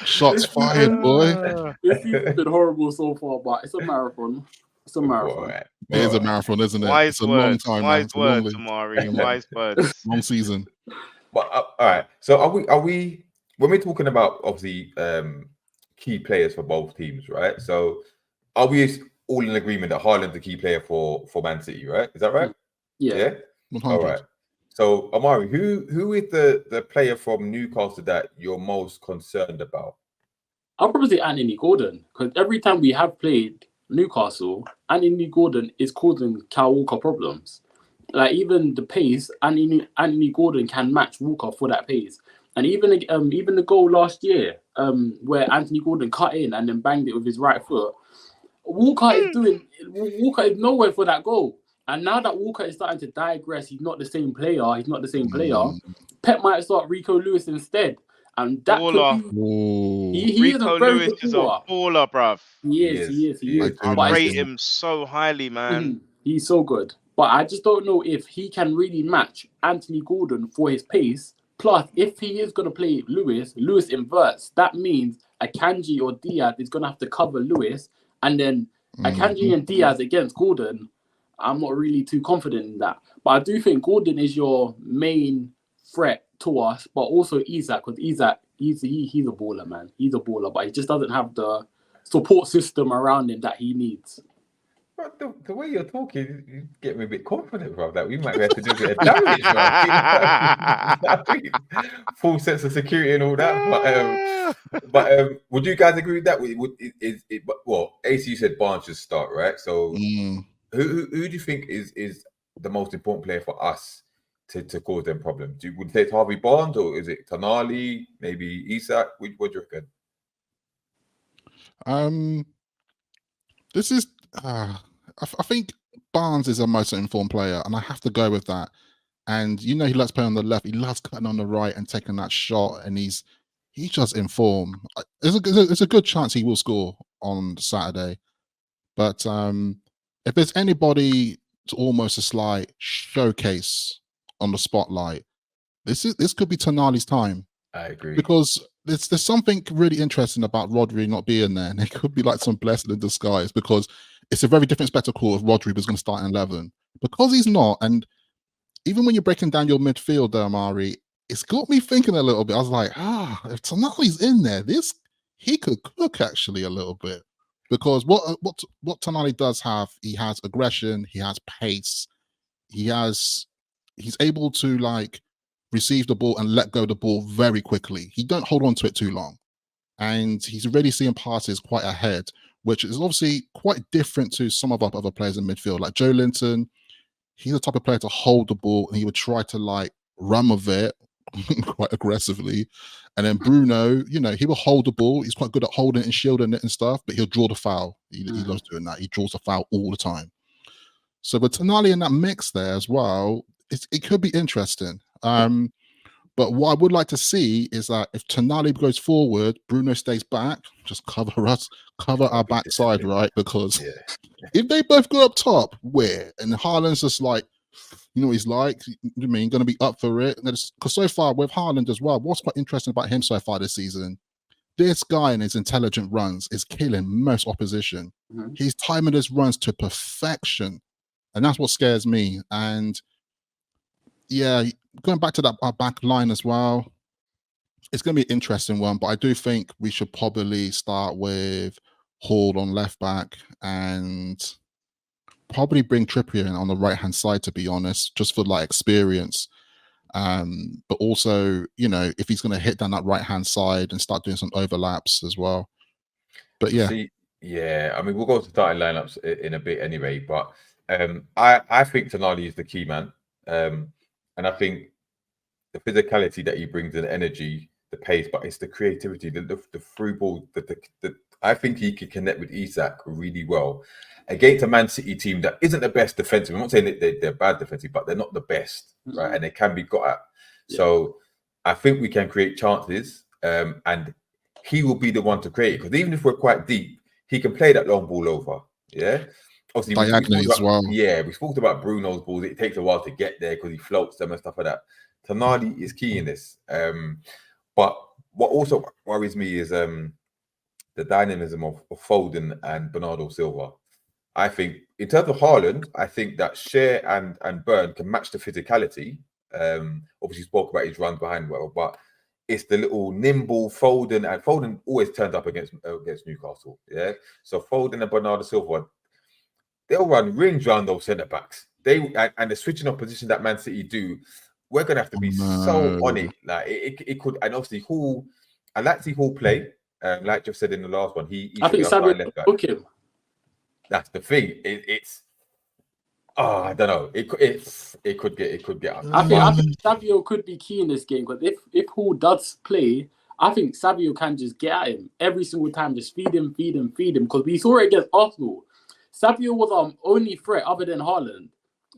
Shots fired, boy. This season's been horrible so far, but it's a marathon. It's a marathon. It is a marathon, isn't it? Wise it's a words, long time. Wise words, Amari. Wise words. Long season. But all right. So are we when we're talking about obviously key players for both teams, right? So are we all in agreement that Haaland's the key player for Man City, right? Is that right? Yeah. 100. All right. So Amari, who is the player from Newcastle that you're most concerned about? I'll probably say Anthony Gordon, because every time we have played Newcastle, Anthony Gordon is causing Kyle Walker problems. Like even the pace, Anthony Gordon can match Walker for that pace. And even the goal last year, where Anthony Gordon cut in and then banged it with his right foot, Walker is nowhere for that goal. And now that Walker is starting to digress, he's not the same player. Pep might start Rico Lewis instead. And that he is a very good baller, bruv. He is. I rate him so highly, man. He's so good. But I just don't know if he can really match Anthony Gordon for his pace. Plus, if he is going to play Lewis inverts. That means Akanji or Diaz is going to have to cover Lewis. And then Akanji and Diaz against Gordon, I'm not really too confident in that. But I do think Gordon is your main threat to us, but also Isak, because Isak, he's a baller, man. He's a baller, but he just doesn't have the support system around him that he needs. But the way you're talking, you get me a bit confident, bro, that we might be able to do a bit of damage, bro. Full sense of security and all that. But would you guys agree with that? AC said Barnes should start, right? So who do you think is the most important player for us to cause them problems? Would you say it's Harvey Barnes, or is it Tonali, maybe Isak? What do you reckon? This is I think Barnes is a most informed player, and I have to go with that. And you know, he loves playing on the left, he loves cutting on the right and taking that shot, and he's just in form. There's a good chance he will score on Saturday. But if there's anybody to almost a slight showcase on the spotlight, this could be Tonali's time. I agree. Because there's something really interesting about Rodri not being there, and it could be like some blessing in disguise, because it's a very different spectacle if Rodri was going to start in 11. Because he's not, and even when you're breaking down your midfield there, Amari, it's got me thinking a little bit. I was like, if Tonali's in there, he could cook actually a little bit. Because what Tonali does have, he has aggression, he has pace, he's able to like receive the ball and let go of the ball very quickly. He don't hold on to it too long, and he's already seeing passes quite ahead, which is obviously quite different to some of our other players in midfield, like Joe Linton. He's the type of player to hold the ball and he would try to like run with it quite aggressively. And then Bruno, you know, he will hold the ball. He's quite good at holding it and shielding it and stuff, but he'll draw the foul. He loves doing that. He draws the foul all the time. So with Tonali in that mix there as well, it could be interesting. But what I would like to see is that if Tonali goes forward, Bruno stays back, just cover our backside, right? Because if they both go up top, and Haaland's just like, you know what he's like, I mean, going to be up for it. Because so far with Haaland as well, what's quite interesting about him so far this season, this guy and his intelligent runs is killing most opposition. He's timing his runs to perfection. And that's what scares me. And yeah, going back to our back line as well, it's going to be an interesting one. But I do think we should probably start with Hall on left back and probably bring Trippier in on the right hand side, to be honest, just for like experience. But also, you know, if he's going to hit down that right hand side and start doing some overlaps as well. But yeah, I mean, we'll go to starting lineups in a bit anyway. But I think Tonali is the key man, and I think the physicality that he brings, and the energy, the pace, but it's the creativity, the through ball. I think he could connect with Isak really well against a Man City team that isn't the best defensive. I'm not saying that they're bad defensive, but they're not the best, right? And they can be got at. Yeah. So I think we can create chances, and he will be the one to create it. Because even if we're quite deep, he can play that long ball over. Yeah. Obviously, diagonally as well. Yeah, we spoke about Bruno's balls. It takes a while to get there because he floats them and stuff like that. Tonali is key in this. But what also worries me is the dynamism of Foden and Bernardo Silva. I think in terms of Haaland, I think that Shea and Burn can match the physicality. Obviously spoke about his runs behind well, but it's the little nimble Foden, and Foden always turned up against Newcastle. Yeah. So Foden and Bernardo Silva, they'll run rings around those centre backs. And the switching of position that Man City do, we're gonna have to be so on it. Like it could, and obviously Hall, I like to see Hall play. Like Jeff said in the last one, I think Savinho book him. That's the thing. I don't know. It could get. I think Savinho could be key in this game, because if Hall does play, I think Savinho can just get at him every single time, just feed him. Because we saw it against Arsenal. Savinho was our only threat other than Haaland.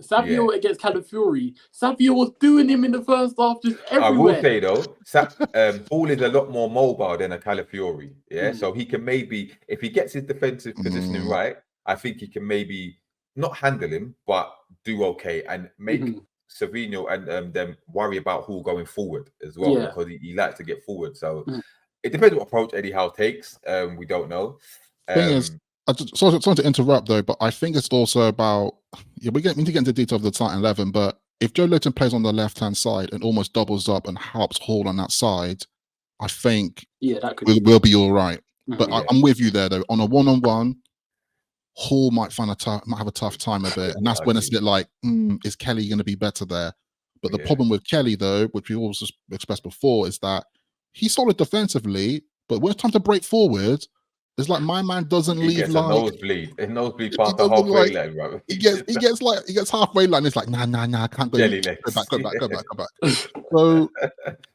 Savinho against Calafiori, Savinho was doing him in the first half just everywhere. I will say though, Hall is a lot more mobile than a Calafiori. Yeah, so he can maybe, if he gets his defensive positioning right, I think he can maybe not handle him, but do okay and make Savinho and them worry about Hall going forward as well, because he likes to get forward. So it depends what approach Eddie Howe takes. We don't know. Thing is, sorry to interrupt though, but I think it's also about, we need to get into detail of the starting 11, but if Joe Linton plays on the left-hand side and almost doubles up and helps Hall on that side, I think we'll be all right. But I'm with you there though. On a one-on-one, Hall might have a tough time a bit, and that's when it's a bit like, is Kelly going to be better there? But the problem with Kelly though, which we also expressed before, is that he's solid defensively, but when it's time to break forward, it's like my man doesn't leave gets like a nosebleed past the halfway line, bro. He gets halfway line. It's like nah, I can't go. Go back. So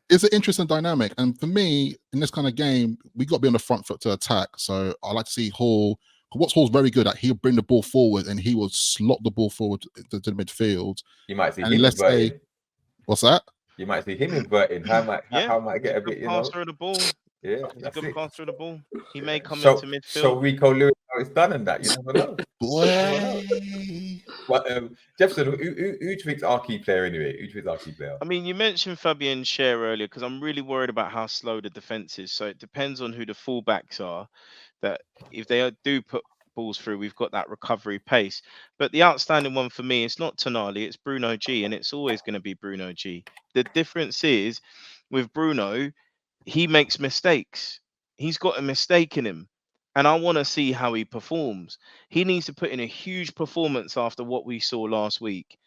it's an interesting dynamic, and for me, in this kind of game, we got to be on the front foot to attack. So I like to see Hall. What Hall's very good at, he'll bring the ball forward and he will slot the ball forward to the midfield. You might see him inverting. What's that? You might see him inverting. How might get a bit, pass through the ball. Yeah, he's a good pass through the ball. He may come into midfield. So Rico Lewis, how it's done and that, you never know. But Jefferson, who do you think's our key player anyway? Who do you think's our key player? I mean, you mentioned Fabian Schär earlier, because I'm really worried about how slow the defense is. So it depends on who the fullbacks are. That if they do put balls through, we've got that recovery pace. But the outstanding one for me, it's not Tonali, it's Bruno G, and it's always going to be Bruno G. The difference is with Bruno, he makes mistakes. He's got a mistake in him. and I want to see how he performs. He needs to put in a huge performance after what we saw last week,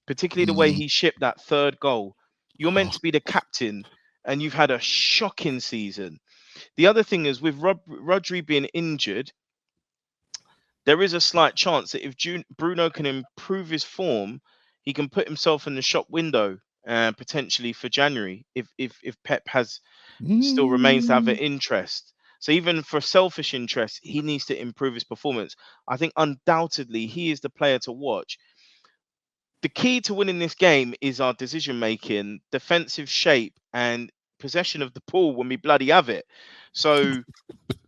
particularly the way he shipped that third goal. You're meant to be the captain, and you've had a shocking season. The other thing is with Rodri being injured, there is a slight chance that if Bruno can improve his form, he can put himself in the shop window potentially for January if Pep still remains to have an interest. So even for selfish interest, he needs to improve his performance. I think undoubtedly he is the player to watch. The key to winning this game is our decision making, defensive shape, and possession of the ball when we bloody have it. So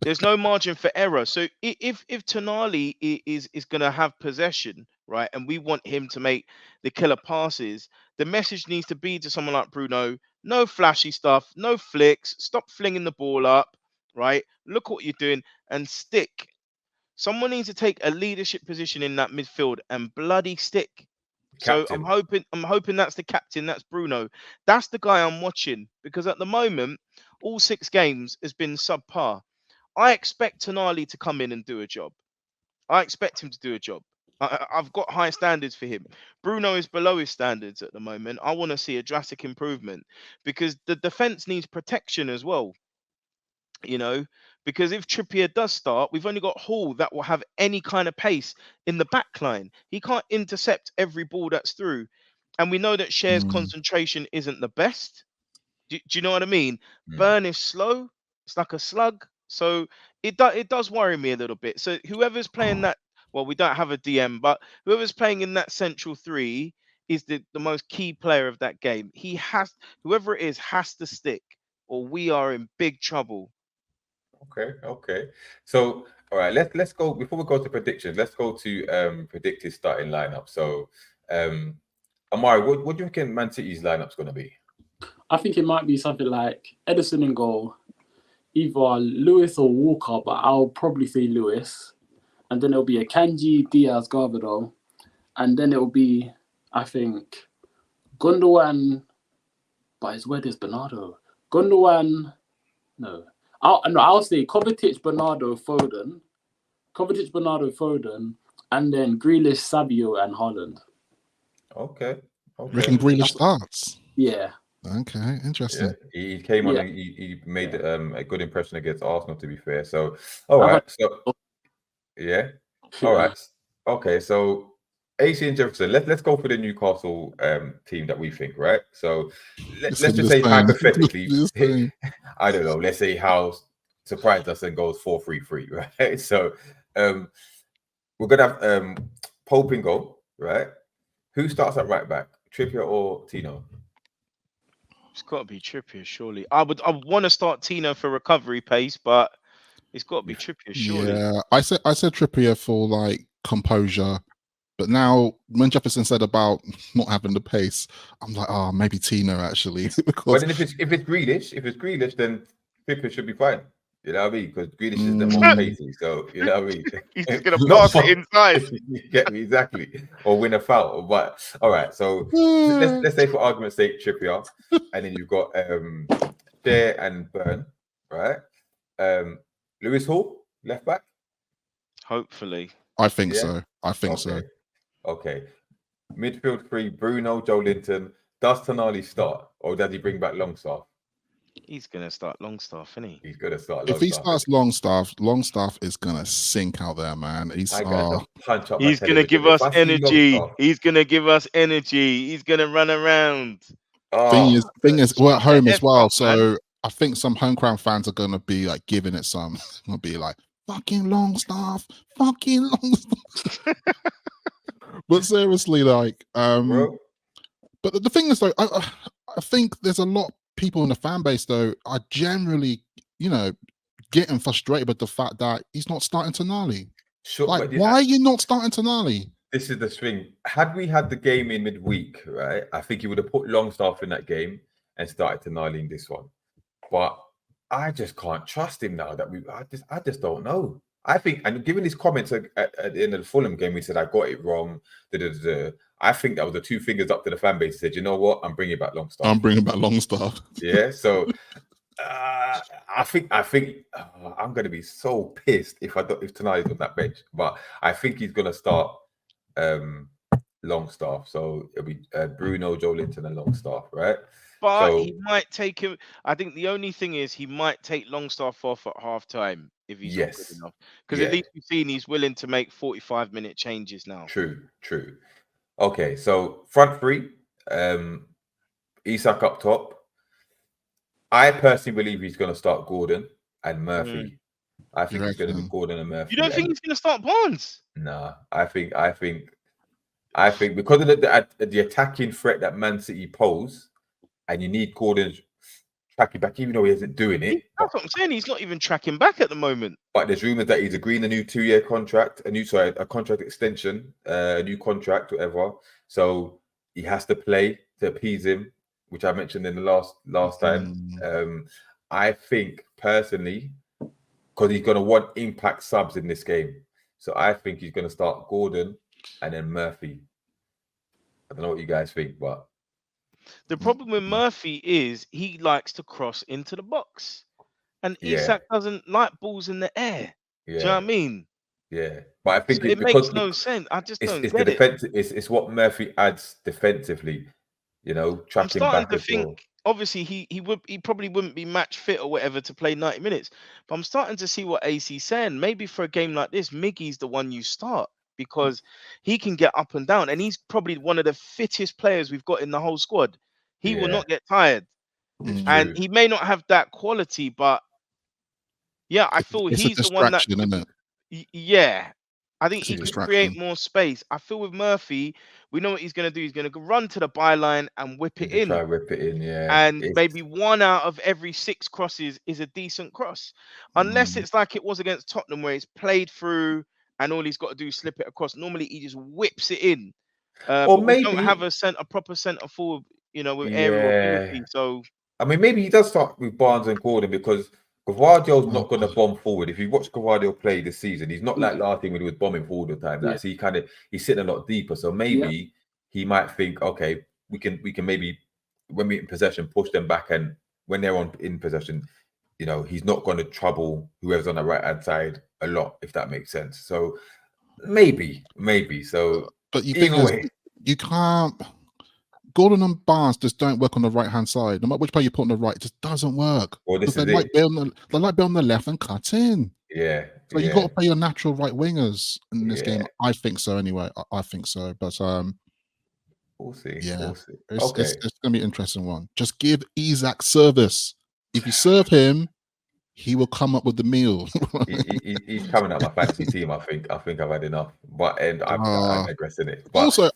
there's no margin for error. So if Tonali is going to have possession, right, and we want him to make the killer passes, the message needs to be to someone like Bruno: no flashy stuff, no flicks, stop flinging the ball up, right? Look what you're doing and stick. Someone needs to take a leadership position in that midfield and bloody stick. So Captain. I'm hoping that's the captain, that's Bruno. That's the guy I'm watching, because at the moment, all 6 games has been subpar. I expect Tonali to come in and do a job. I expect him to do a job. I've got high standards for him. Bruno is below his standards at the moment. I want to see a drastic improvement, because the defense needs protection as well. You know, because if Trippier does start, we've only got Hall that will have any kind of pace in the back line. He can't intercept every ball that's through. And we know that Cher's concentration isn't the best. Do you know what I mean? Burn is slow. It's like a slug. So it does worry me a little bit. So whoever's playing that, well, we don't have a DM, but whoever's playing in that central 3 is the most key player of that game. Whoever it is has to stick, or we are in big trouble. Okay. So, all right, let's go before we go to predictions. Let's go to predicted starting lineup. So, Amari, what do you reckon Man City's lineup's going to be? I think it might be something like Ederson in goal, either Lewis or Walker, but I'll probably say Lewis. And then it'll be a Kanji, Diaz, Garvado. And then it'll be, I think, Gundogan, but his word is Bernardo. Gundogan, no. I'll say Kovacic, Bernardo, Foden. And then Grealish, Savinho, and Haaland. Okay. Reckon Grealish starts? Yeah. Okay, interesting. Yeah, he came on and he made a good impression against Arsenal, to be fair. So, all right. So, yeah. All right. Okay, so AC and Jefferson, let's go for the Newcastle team that we think, right? So let's just say hypothetically, I don't know, let's say House surprised us and goes 4-3-3, right? So we're gonna have Pope in goal, right? Who starts at right back, Trippier or Tino? It's got to be Trippier, surely. I want to start Tino for recovery pace, but it's got to be Trippier, surely. Yeah, I said Trippier for like composure, but now when Jefferson said about not having the pace, I'm like, oh, maybe Tino actually. Because but then if it's Grealish, then Trippier should be fine. You know what I mean? Because Grealish is the more pacey, so you know what I mean. He's just gonna pass it inside. You get me exactly, or win a foul. But all right, so let's say for argument's sake, Trippier, and then you've got Cher and Burn, right? Lewis Hall, left back. Hopefully, I think so. So. Okay, midfield 3: Bruno, Joe Linton. Does Tonali start, or does he bring back Longstaff? He's gonna start Longstaff, isn't he? He's gonna start. If he starts Longstaff is gonna sink out there, man. He's gonna give us energy. He's gonna give us energy. He's gonna run around. Thing is, we're at home as well, so I think some home ground fans are gonna be like giving it some. Gonna be like, fucking Longstaff. But seriously, like, but the thing is, though, I think there's a lot of people in the fan base, though, are generally, getting frustrated with the fact that he's not starting Tonali. Sure, like, why are you not starting Tonali? This is the thing. Had we had the game in midweek, right, I think he would have put Longstaff in that game and started Tonali in this one. But I just can't trust him now. I just don't know. I think, and given his comments at the end of the Fulham game, he said, I got it wrong. I think that was the 2 fingers up to the fan base. He said, you know what? I'm bringing back Longstaff. Yeah, so I think I'm going to be so pissed if Tonali's on that bench. But I think he's going to start Longstaff. So it'll be Bruno, Joelinton, and Longstaff, right? But So he might take him. I think the only thing is he might take Longstaff off at half time if he's not good yes, enough. Because at yeah, least we've seen he's willing to make 45-minute changes now. true. Okay, so front three, Isak up top. I personally believe he's going to start Gordon and Murphy. I think it's going to be Gordon and Murphy. You don't think he's going to start Barnes? Nah, I think because of the attacking threat that Man City pose, and you need Gordon tracking back, even though he isn't doing it. That's what I'm saying. He's not even tracking back at the moment. But there's rumors that he's agreeing a new 2-year contract, a contract extension, a new contract, whatever. So he has to play to appease him, which I mentioned in the last time. I think personally, because he's going to want impact subs in this game. So I think he's going to start Gordon and then Murphy. I don't know what you guys think, but the problem with Murphy is he likes to cross into the box. And Isak doesn't like balls in the air. Do you know what I mean? Yeah. But I think so it makes no sense. I just don't get it. It's what Murphy adds defensively, tracking I'm starting back to as think, well. obviously, he probably wouldn't be match fit or whatever to play 90 minutes. But I'm starting to see what AC's saying. Maybe for a game like this, Miggy's the one you start because he can get up and down. And he's probably one of the fittest players we've got in the whole squad. He will not get tired. And he may not have that quality, but yeah, I feel he's the one that. Isn't it? Yeah, I think he could create more space. I feel with Murphy, we know what he's going to do. He's going to run to the byline and whip it in. Try and whip it in, yeah. And maybe 1 out of every 6 crosses is a decent cross. Unless it's like it was against Tottenham where it's played through and all he's got to do is slip it across. Normally he just whips it in. Or but maybe we don't have a proper centre forward, with aerial ability. So I mean, maybe he does start with Barnes and Gordon because Gvardio's not going to bomb forward. If you watch Gvardio play this season, he's not like last year when he was bombing forward all the time. Like, so he's sitting a lot deeper. So maybe he might think, okay, we can maybe when we're in possession push them back, and when they're in possession, he's not going to trouble whoever's on the right hand side a lot, if that makes sense. So maybe. So, but you think you can't. Gordon and Barnes just don't work on the right hand side. No matter which player you put on the right, it just doesn't work. Well, this is they like be on the left and cut in. Yeah. So you got to play your natural right wingers in this game. I think so. Anyway, I think so. But we'll see. Yeah, we'll see. It's gonna be an interesting one. Just give Isak service. If you serve him, he will come up with the meal. He's coming out my fantasy team. I think I've had enough. But I'm digressing it. But also,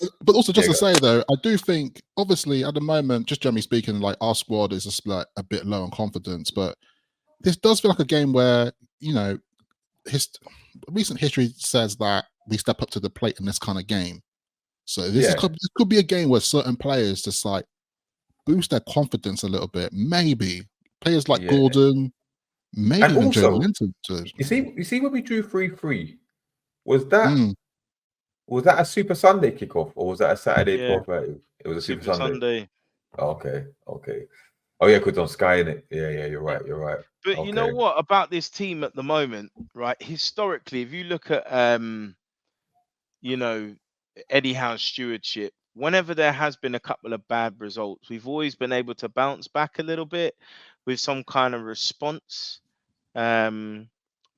just to say though, I do think obviously at the moment, just generally speaking, like our squad is just like a bit low on confidence. But this does feel like a game where recent history says that we step up to the plate in this kind of game. So this could be a game where certain players just like boost their confidence a little bit. Maybe players like Gordon. Maybe and even also, Joelinton. You see when we drew 3-3, was that a Super Sunday kickoff or was that a Saturday 12:30? It was a Super Sunday. Okay. Oh yeah, because on Sky, innit? Yeah, you're right. But you know what about this team at the moment, right? Historically, if you look at Eddie Howe's stewardship, whenever there has been a couple of bad results, we've always been able to bounce back a little bit with some kind of response. But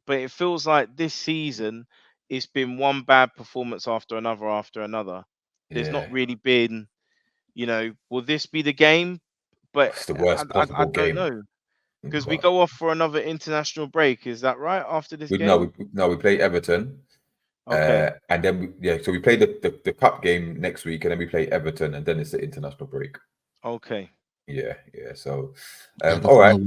it feels like this season it's been one bad performance after another. There's not really been, will this be the game? But it's the worst possible game. I don't know. Because we go off for another international break. Is that right? After this game? We play Everton. Okay. And then so we play the cup game next week, and then we play Everton, and then it's the international break. Okay. Yeah. So, all right.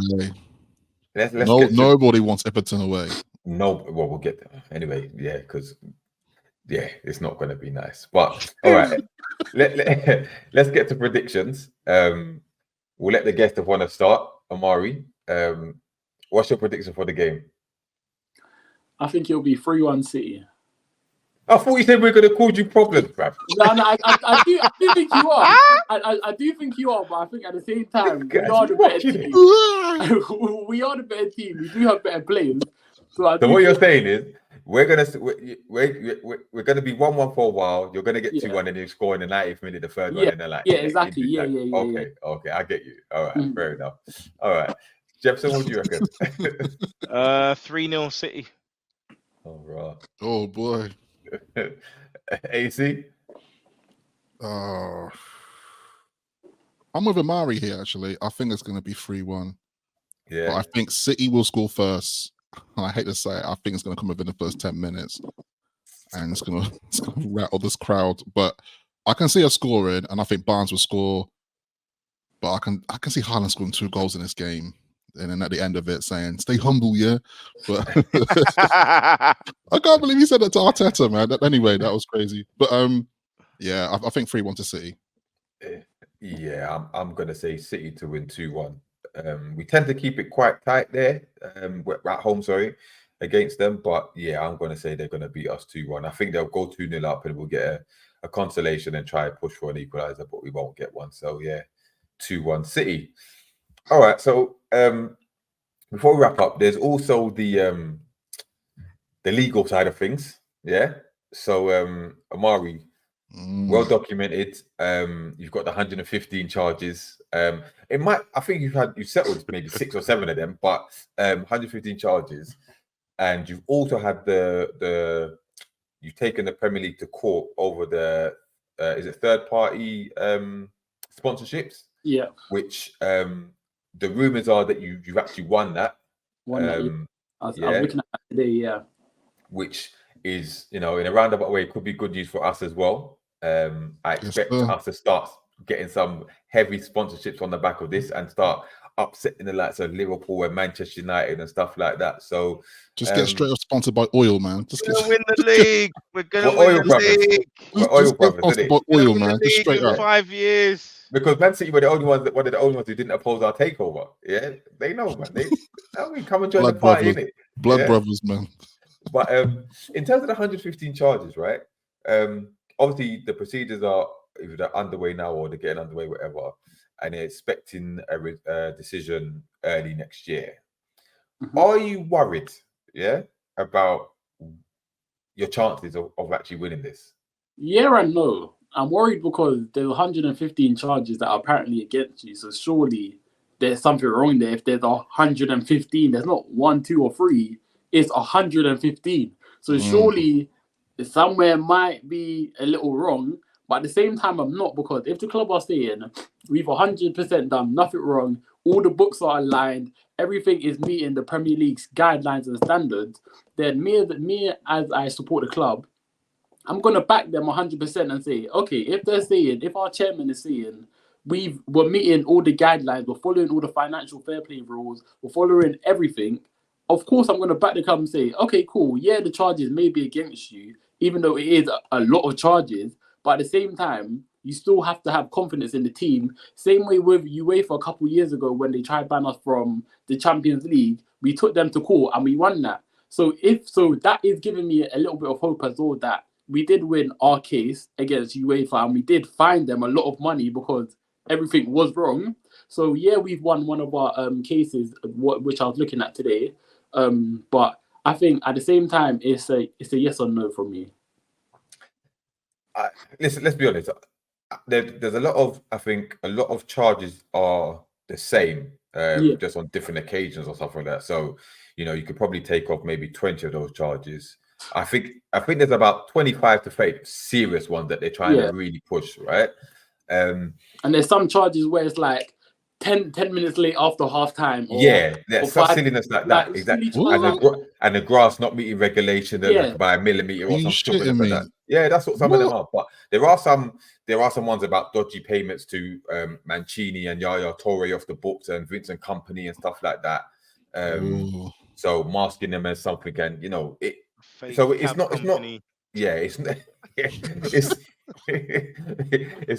Let's nobody wants Everton away. No, well, we'll get there anyway. Yeah, because it's not going to be nice. But all right, let's get to predictions. We'll let the guest of honor start. Amari, what's your prediction for the game? I think it'll be 3-1 City. I thought you said we are going to cause you problems, bruv. No, I do think you are. I do think you are, but I think at the same time, we are the better team. We are the better team. We do have better players. So what you're saying is we're gonna be 1-1 for a while. You're gonna get 2-1, and you score in the 90th minute, the third one, and they're like, exactly. Yeah. Okay, I get you. All right, fair enough. All right, Jefferson, what do you reckon? 3-0 City. Oh, right. Oh boy. AC. I'm with Amari here. Actually, I think it's going to be 3-1. Yeah, but I think City will score first. I hate to say it, I think it's going to come within the first 10 minutes, and it's going to rattle this crowd. But I can see us scoring, and I think Barnes will score. But I can see Haaland scoring 2 goals in this game, and then at the end of it saying, "Stay humble, yeah." But I can't believe he said that to Arteta, man. Anyway, that was crazy. But yeah, I think 3-1 to City. Yeah, I'm gonna say City to win 2-1. We tend to keep it quite tight there. We're at home, against them. But yeah, I'm gonna say they're gonna beat us 2-1. I think they'll go 2-0 up, and we'll get a consolation and try and push for an equaliser, but we won't get one. So yeah, 2-1 City. All right. So before we wrap up, there's also the legal side of things. Yeah. So Amari, well documented. You've got the 115 charges. I think you settled maybe 6 or 7 of them, but 115 charges, and you've also had you've taken the Premier League to court over the is it third party sponsorships? Yeah. Which the rumors are that you've actually won that. I was looking at that today. Yeah. Which is, in a roundabout way, could be good news for us as well. I expect us to start getting some heavy sponsorships on the back of this and start upsetting the likes of Liverpool and Manchester United and stuff like that. So just get straight up sponsored by Oil, man. We're gonna win the league. We're gonna win the league. We're Oil brothers, isn't it? Oil, man. Just straight up. 5 years. Because Man City were the only ones one of the only ones who didn't oppose our takeover. Yeah, they know, man. They come and join the party, innit? Blood brothers, man. But in terms of the 115 charges, right? Obviously the procedures are either they're underway now or they're getting underway, whatever, and they're expecting a decision early next year. Mm-hmm. Are you worried, about your chances of actually winning this? Yeah and no. I'm worried because there's 115 charges that are apparently against you. So surely there's something wrong there. If there's 115, there's not 1, 2, or 3. It's 115. So surely somewhere might be a little wrong. But at the same time, I'm not, because if the club are saying we've 100% done nothing wrong, all the books are aligned, everything is meeting the Premier League's guidelines and standards, then me as I support the club, I'm going to back them 100% and say, okay, if our chairman is saying we're meeting all the guidelines, we're following all the financial fair play rules, we're following everything, of course I'm going to back the club and say, okay, cool, yeah, the charges may be against you, even though it is a lot of charges, but at the same time, you still have to have confidence in the team. Same way with UEFA a couple of years ago when they tried to ban us from the Champions League, we took them to court and we won that. So that is giving me a little bit of hope as well that we did win our case against UEFA and we did fine them a lot of money because everything was wrong. So yeah, we've won one of our cases, which I was looking at today. But I think at the same time, it's a yes or no from me. Listen, let's be honest. There's a lot of charges are the same, just on different occasions or something like that. So, you could probably take off maybe 20 of those charges. I think there's about 25 to 30 serious ones that they're trying to really push, right? And there's some charges where it's like 10 minutes late after half time. Such silliness like that. Exactly. And the grass not meeting regulation by a millimeter or something like that. Yeah, that's what some of them are. But there are some ones about dodgy payments to Mancini and Yaya Toure off the books and Vincent Kompany and stuff like that. So masking them as something, and it's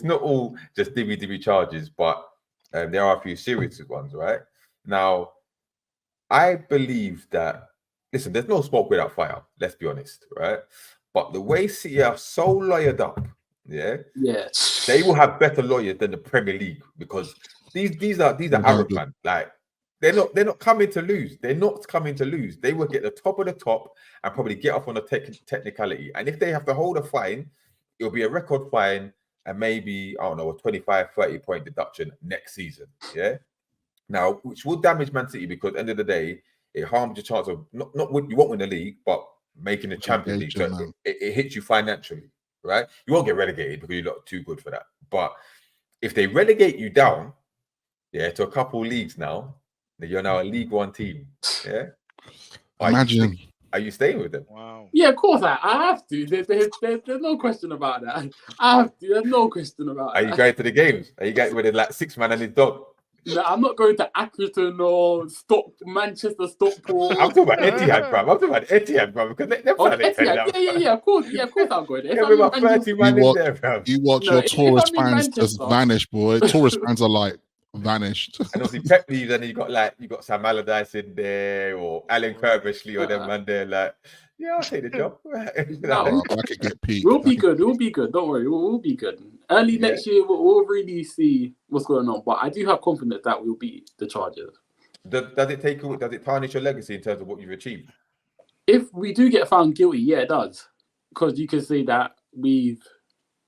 not all just divvy charges, but there are a few serious ones, right? Now, I believe that, listen, there's no smoke without fire, let's be honest, right? But the way City are so lawyered up, yeah, Yeah. they will have better lawyers than the Premier League because these are Arab fans. Like they're not coming to lose. They're not coming to lose. They will get the top of the top and probably get off on a technicality. And if they have to hold a fine, it'll be a record fine and maybe, I don't know, a 25, 30 point deduction next season. Yeah. Now, which will damage Man City because at the end of the day, it harms your chance of not you won't win the league, but making the Champions League. So it hits you financially, right? You won't get relegated because you're not too good for that. But if they relegate you down, yeah, to a couple leagues now, then you're now a League One team. Yeah. Imagine. Are you staying with them? Wow. Yeah, of course I have to. There's no question about that. I have to. There's no question about that. Are you going to the games? Are you going with it like 6 man and his dog? No, I'm not going to Accrington or Manchester, Stockport. I'm talking about Etihad, bro. I'm talking about Etihad, bro, because they're Etihad. Yeah, of course. Yeah, of course I'm going. If I'm about 30 man in there, bro. You watch your tourist fans just vanish, boy. Tourist fans are like vanished. And obviously Pep leaves, and you got Sam Allardyce in there or Alan Kirbishley or them man there. Like, yeah, I'll take the job. I could get peaked. We'll be good. We'll be good. Don't worry. We'll be good. Early next year, we'll really see what's going on. But I do have confidence that we'll beat the Chargers. Does it tarnish your legacy in terms of what you've achieved? If we do get found guilty, yeah, it does. Because you can say that we've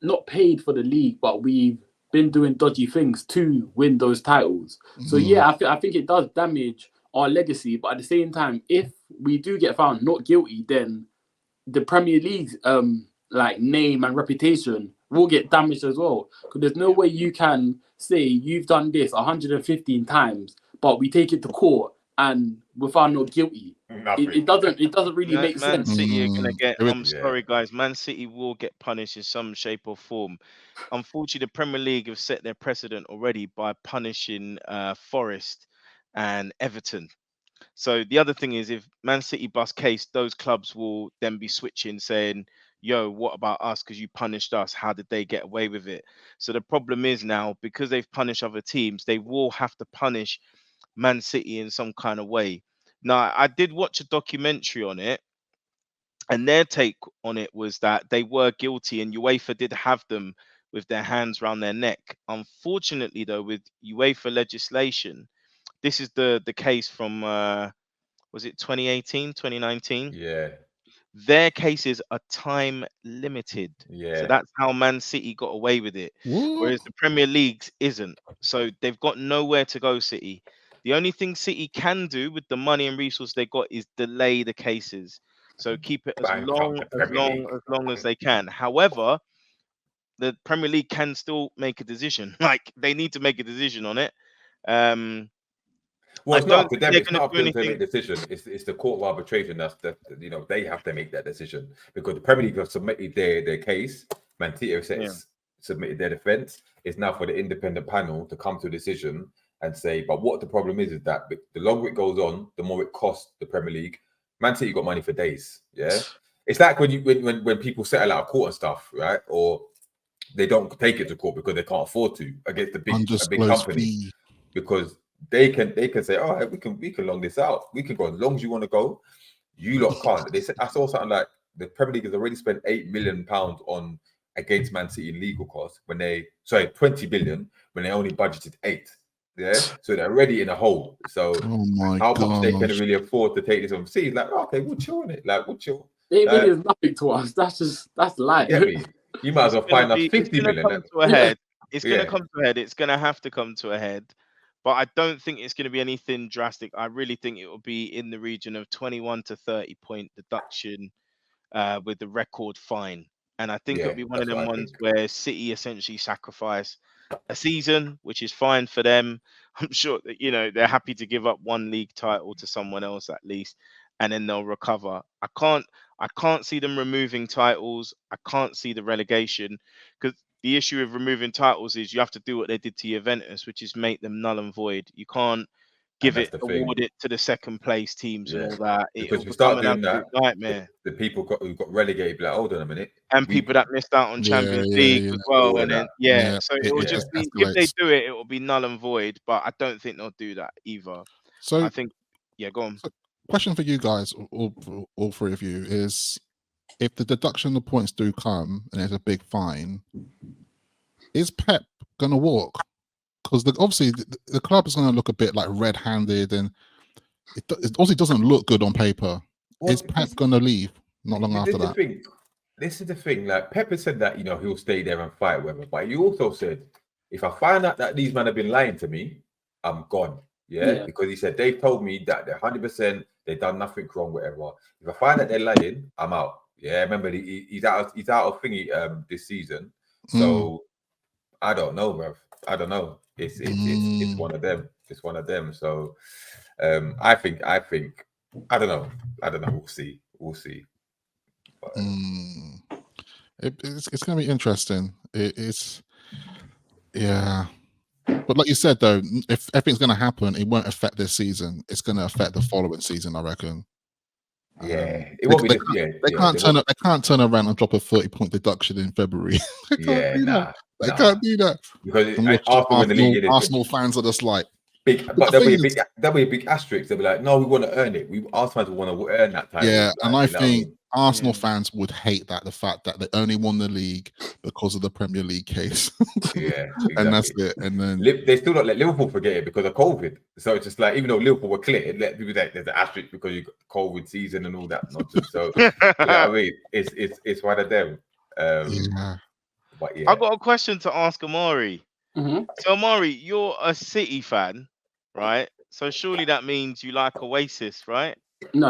not paid for the league, but we've been doing dodgy things to win those titles. So yeah, I think it does damage our legacy. But at the same time, if we do get found not guilty, then the Premier League's like name and reputation will get damaged as well. Because there's no way you can say you've done this 115 times, but we take it to court and we're found not guilty. It doesn't really make sense. Man City are gonna get. I'm sorry, guys. Man City will get punished in some shape or form. Unfortunately, the Premier League have set their precedent already by punishing Forest and Everton. So the other thing is, if Man City bust case, those clubs will then be switching, saying, yo, what about us? Because you punished us. How did they get away with it? So the problem is now, because they've punished other teams, they will have to punish Man City in some kind of way. Now, I did watch a documentary on it, and their take on it was that they were guilty and UEFA did have them with their hands around their neck. Unfortunately, though, with UEFA legislation, this is the case from, was it 2018, 2019? Yeah. Their cases are time limited. Yeah. So that's how Man City got away with it. Whereas the Premier League's isn't. So they've got nowhere to go, City. The only thing City can do with the money and resources they got is delay the cases. So keep it as long as they can. However, the Premier League can still make a decision. Like, they need to make a decision on it. Well, it's not up to them. It's not up to them to make a decision. It's the court of arbitration that they have to make that decision because the Premier League have submitted their case. Man City have submitted their defense. It's now for the independent panel to come to a decision and say. But what the problem is that the longer it goes on, the more it costs the Premier League. Man City got money for days. Yeah, it's like when people settle out of court and stuff, right? Or they don't take it to court because they can't afford to against a big company because. They can say, all right, we can long this out. We can go as long as you want to go. You lot can't. They said I saw something like the Premier League has already spent £8 million on against Man City in legal costs 20 billion when they only budgeted 8. Yeah, so they're already in a hole. So how much they can really afford to take this on? See, like okay, we'll chill on it. Like we'll chill. 8 million is nothing to us. That's light. You might as well find us 50 million. It's gonna come to a head. It's gonna have to come to a head. But I don't think it's going to be anything drastic. I really think it will be in the region of 21 to 30 point deduction with the record fine. And I think it'll be one of them ones where City essentially sacrifice a season, which is fine for them. I'm sure that, they're happy to give up one league title to someone else at least, and then they'll recover. I can't see them removing titles. I can't see the relegation because the issue of removing titles is you have to do what they did to Juventus, which is make them null and void. You can't award it to the second place teams and all that. Because if you start doing that, nightmare. The people who got relegated, like, hold on a minute. And people that missed out on Champions League as well. And then, so it will just be, if they do it, it will be null and void. But I don't think they'll do that either. So I think, go on. So question for you guys, all three of you, is if the deduction of points do come and there's a big fine, is Pep gonna walk? Because obviously the club is gonna look a bit like red-handed, and it obviously doesn't look good on paper. Well, Is Pep gonna leave not long after that? This is the thing. Like Pepper said that he'll stay there and fight, whatever. But he also said, if I find out that these men have been lying to me, I'm gone. Yeah, because he said they've told me that they're 100%, they've done nothing wrong, whatever. If I find that they're lying, I'm out. Yeah, remember he's out of thingy this season. So I don't know, bruv. I don't know. It's one of them. It's one of them. So I think I don't know. We'll see. But, it's going to be interesting. It's but like you said though, if everything's going to happen, it won't affect this season. It's going to affect the following season, I reckon. It won't be. They can't turn around and drop a 30-point deduction in February. They can't do that because Arsenal fans are just like big. But there'll be a big asterisk. They'll be like, no, we want to earn it. Arsenal fans want to earn that time. Yeah, and I think Arsenal fans would hate that, the fact that they only won the league because of the Premier League case. Yeah, exactly. And that's it. And then they still don't let Liverpool forget it because of COVID. So it's just like, even though Liverpool were clear, let people that there's an asterisk because you got COVID season and all that nonsense. So I mean, it's one of them. But I got a question to ask Amari. Mm-hmm. So Amari, you're a City fan, right? So surely that means you like Oasis, right? No.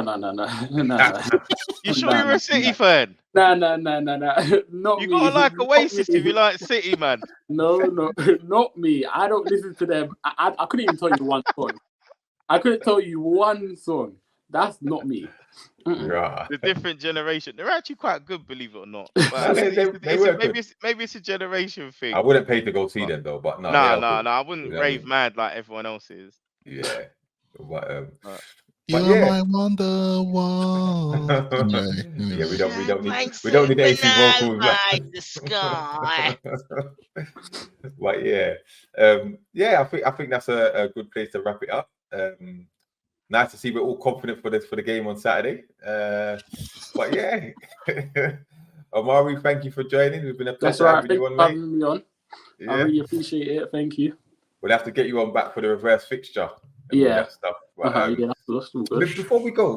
You sure you're a City fan? No. Not you me. gotta like Oasis if you like City, man. No, not me. I don't listen to them. I couldn't even tell you one song. I couldn't tell you one song. That's not me. Right. The different generation. They're actually quite good, believe it or not. But maybe it's a generation thing. I wouldn't pay to go see them though, but no. I wouldn't rave mad like everyone else is. Yeah. But you're my wonder one. Yeah, we don't need AC vocals. The sky. But I think that's a good place to wrap it up. Nice to see we're all confident for the game on Saturday. But yeah, Amari, thank you for joining. We've been a pleasure having you on, mate. Yeah. I really appreciate it. Thank you. We'll have to get you on back for the reverse fixture. And all that stuff. But, that's good. Before we go,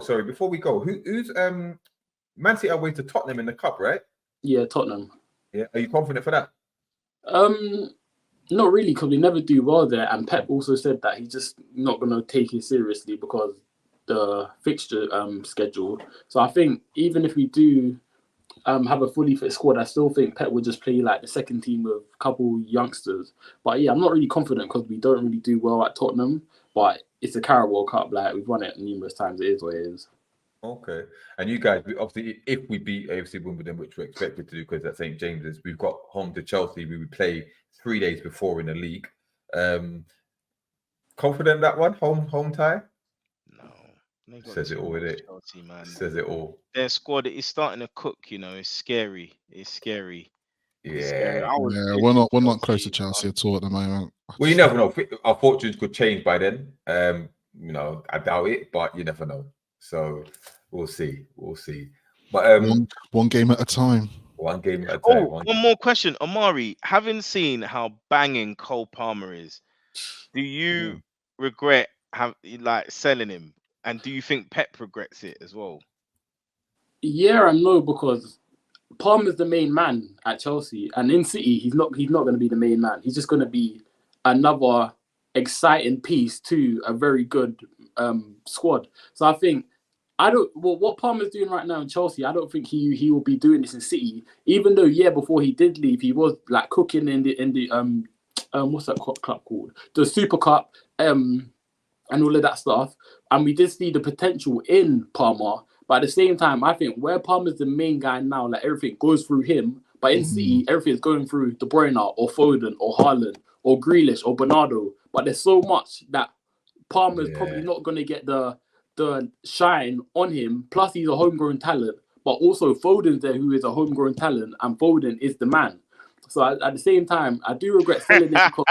who's Man City away to Tottenham in the cup, right? Yeah, Tottenham. Yeah, are you confident for that? Not really, because we never do well there. And Pep also said that he's just not going to take it seriously because the fixture schedule. So I think even if we do have a fully fit squad, I still think Pep would just play like the second team with a couple youngsters. But yeah, I'm not really confident because we don't really do well at Tottenham. But it's a Carabao Cup, like we've won it numerous times. It is what it is. Okay, and you guys, obviously, if we beat AFC Wimbledon, which we're expected to do because at St James's, we've got home to Chelsea. We would play 3 days before in the league. Confident that one home tie? No, says it all with it. Chelsea, man. Says it all. Their squad is starting to cook. It's scary. It's scary. Yeah, we're not close to Chelsea at all at the moment. Well, you never know. Our fortunes could change by then. I doubt it, but you never know. So we'll see. But one game at a time. One game at a time. One more question, Amari. Having seen how banging Cole Palmer is, do you regret selling him? And do you think Pep regrets it as well? Yeah and no, because Palmer's the main man at Chelsea, and in City he's not going to be the main man. He's just going to be another exciting piece to a very good squad. So I think what Palmer's doing right now in Chelsea, I don't think he will be doing this in City. Even though before he did leave, he was like cooking in the what's that club called, the Super Cup and all of that stuff. And we did see the potential in Palmer. But at the same time, I think where Palmer's the main guy now, like everything goes through him. But in City, everything's going through De Bruyne or Foden or Haaland or Grealish or Bernardo. But there's so much that Palmer's probably not going to get the shine on him. Plus, he's a homegrown talent. But also Foden's there, who is a homegrown talent, and Foden is the man. So at the same time, I do regret selling him because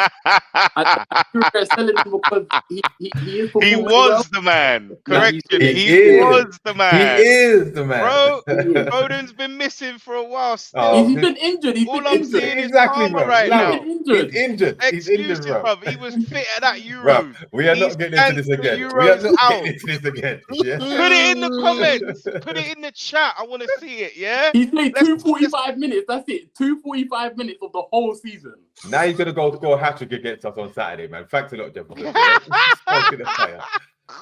I do regret selling him because he is He performing was well. the man. Nah, Correction. he He is. was the He man. is the man. Bro, Yeah. Foden's been missing for a while still. Oh, He's been injured. He's All been I'm injured. seeing is exactly, Palmer bro. right He's now. been injured. He's injured. He's injured, Excuses, bro. bruv. He was fit at that Bro, Euros. we are He's not getting into this tanked the again. We are Euros not out. getting into this again. Yeah. Put it in the comments. Put it in the chat. I want to see it, yeah? He's played Let's- 245 minutes. That's it. 245 minutes of the whole season. Now you're gonna go score a hat-trick against us on Saturday, man. Thanks a lot, Jeff. Smoking the fire.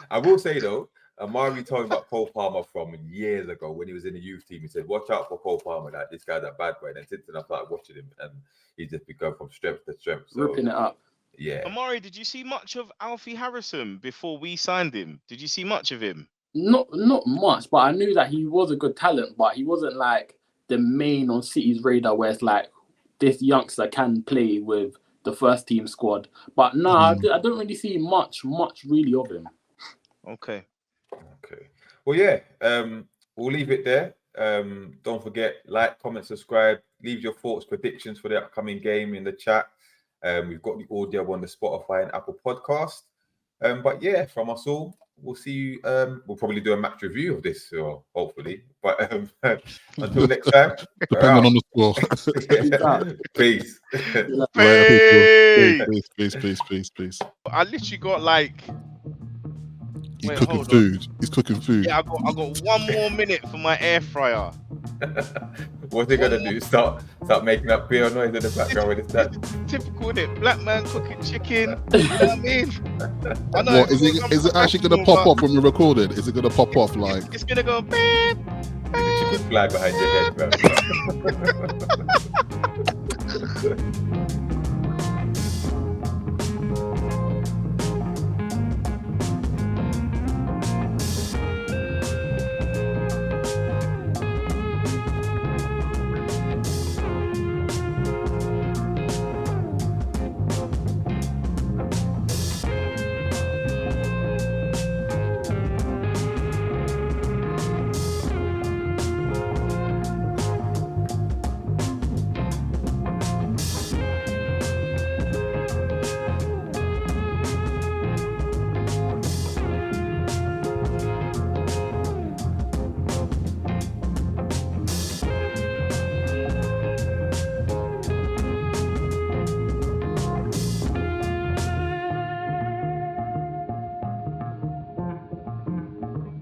I will say though, Amari told me about Cole Palmer from years ago when he was in the youth team. He said, "Watch out for Cole Palmer. Like this guy's a bad boy." And since then, I started watching him, and he's just been going from strength to strength. So, Ripping it up. yeah. Amari, did you see much of Alfie Harrison before we signed him? Did you see much of him? Not much, but I knew that he was a good talent, but he wasn't like the main on City's radar where it's like this youngster can play with the first team squad. But no, I don't really see much really of him. Okay. Well, yeah. We'll leave it there. Don't forget, like, comment, subscribe. Leave your thoughts, predictions for the upcoming game in the chat. We've got the audio on the Spotify and Apple Podcast. But yeah, from us all, we'll see you. We'll probably do a match review of this, hopefully. But until next time, Depending on the score. Peace. Peace. I literally got like. He's Wait, cooking hold on. food. He's cooking food. Yeah, I got 1 more minute for my air fryer. What's he gonna do? Start making up beer noise in the background with his dad. Typical, innit? Black man cooking chicken. You know what I mean? I know What is it actually gonna pop off when we record it? Is it gonna pop off like? It's gonna go beep. The chicken fly behind your head, bro.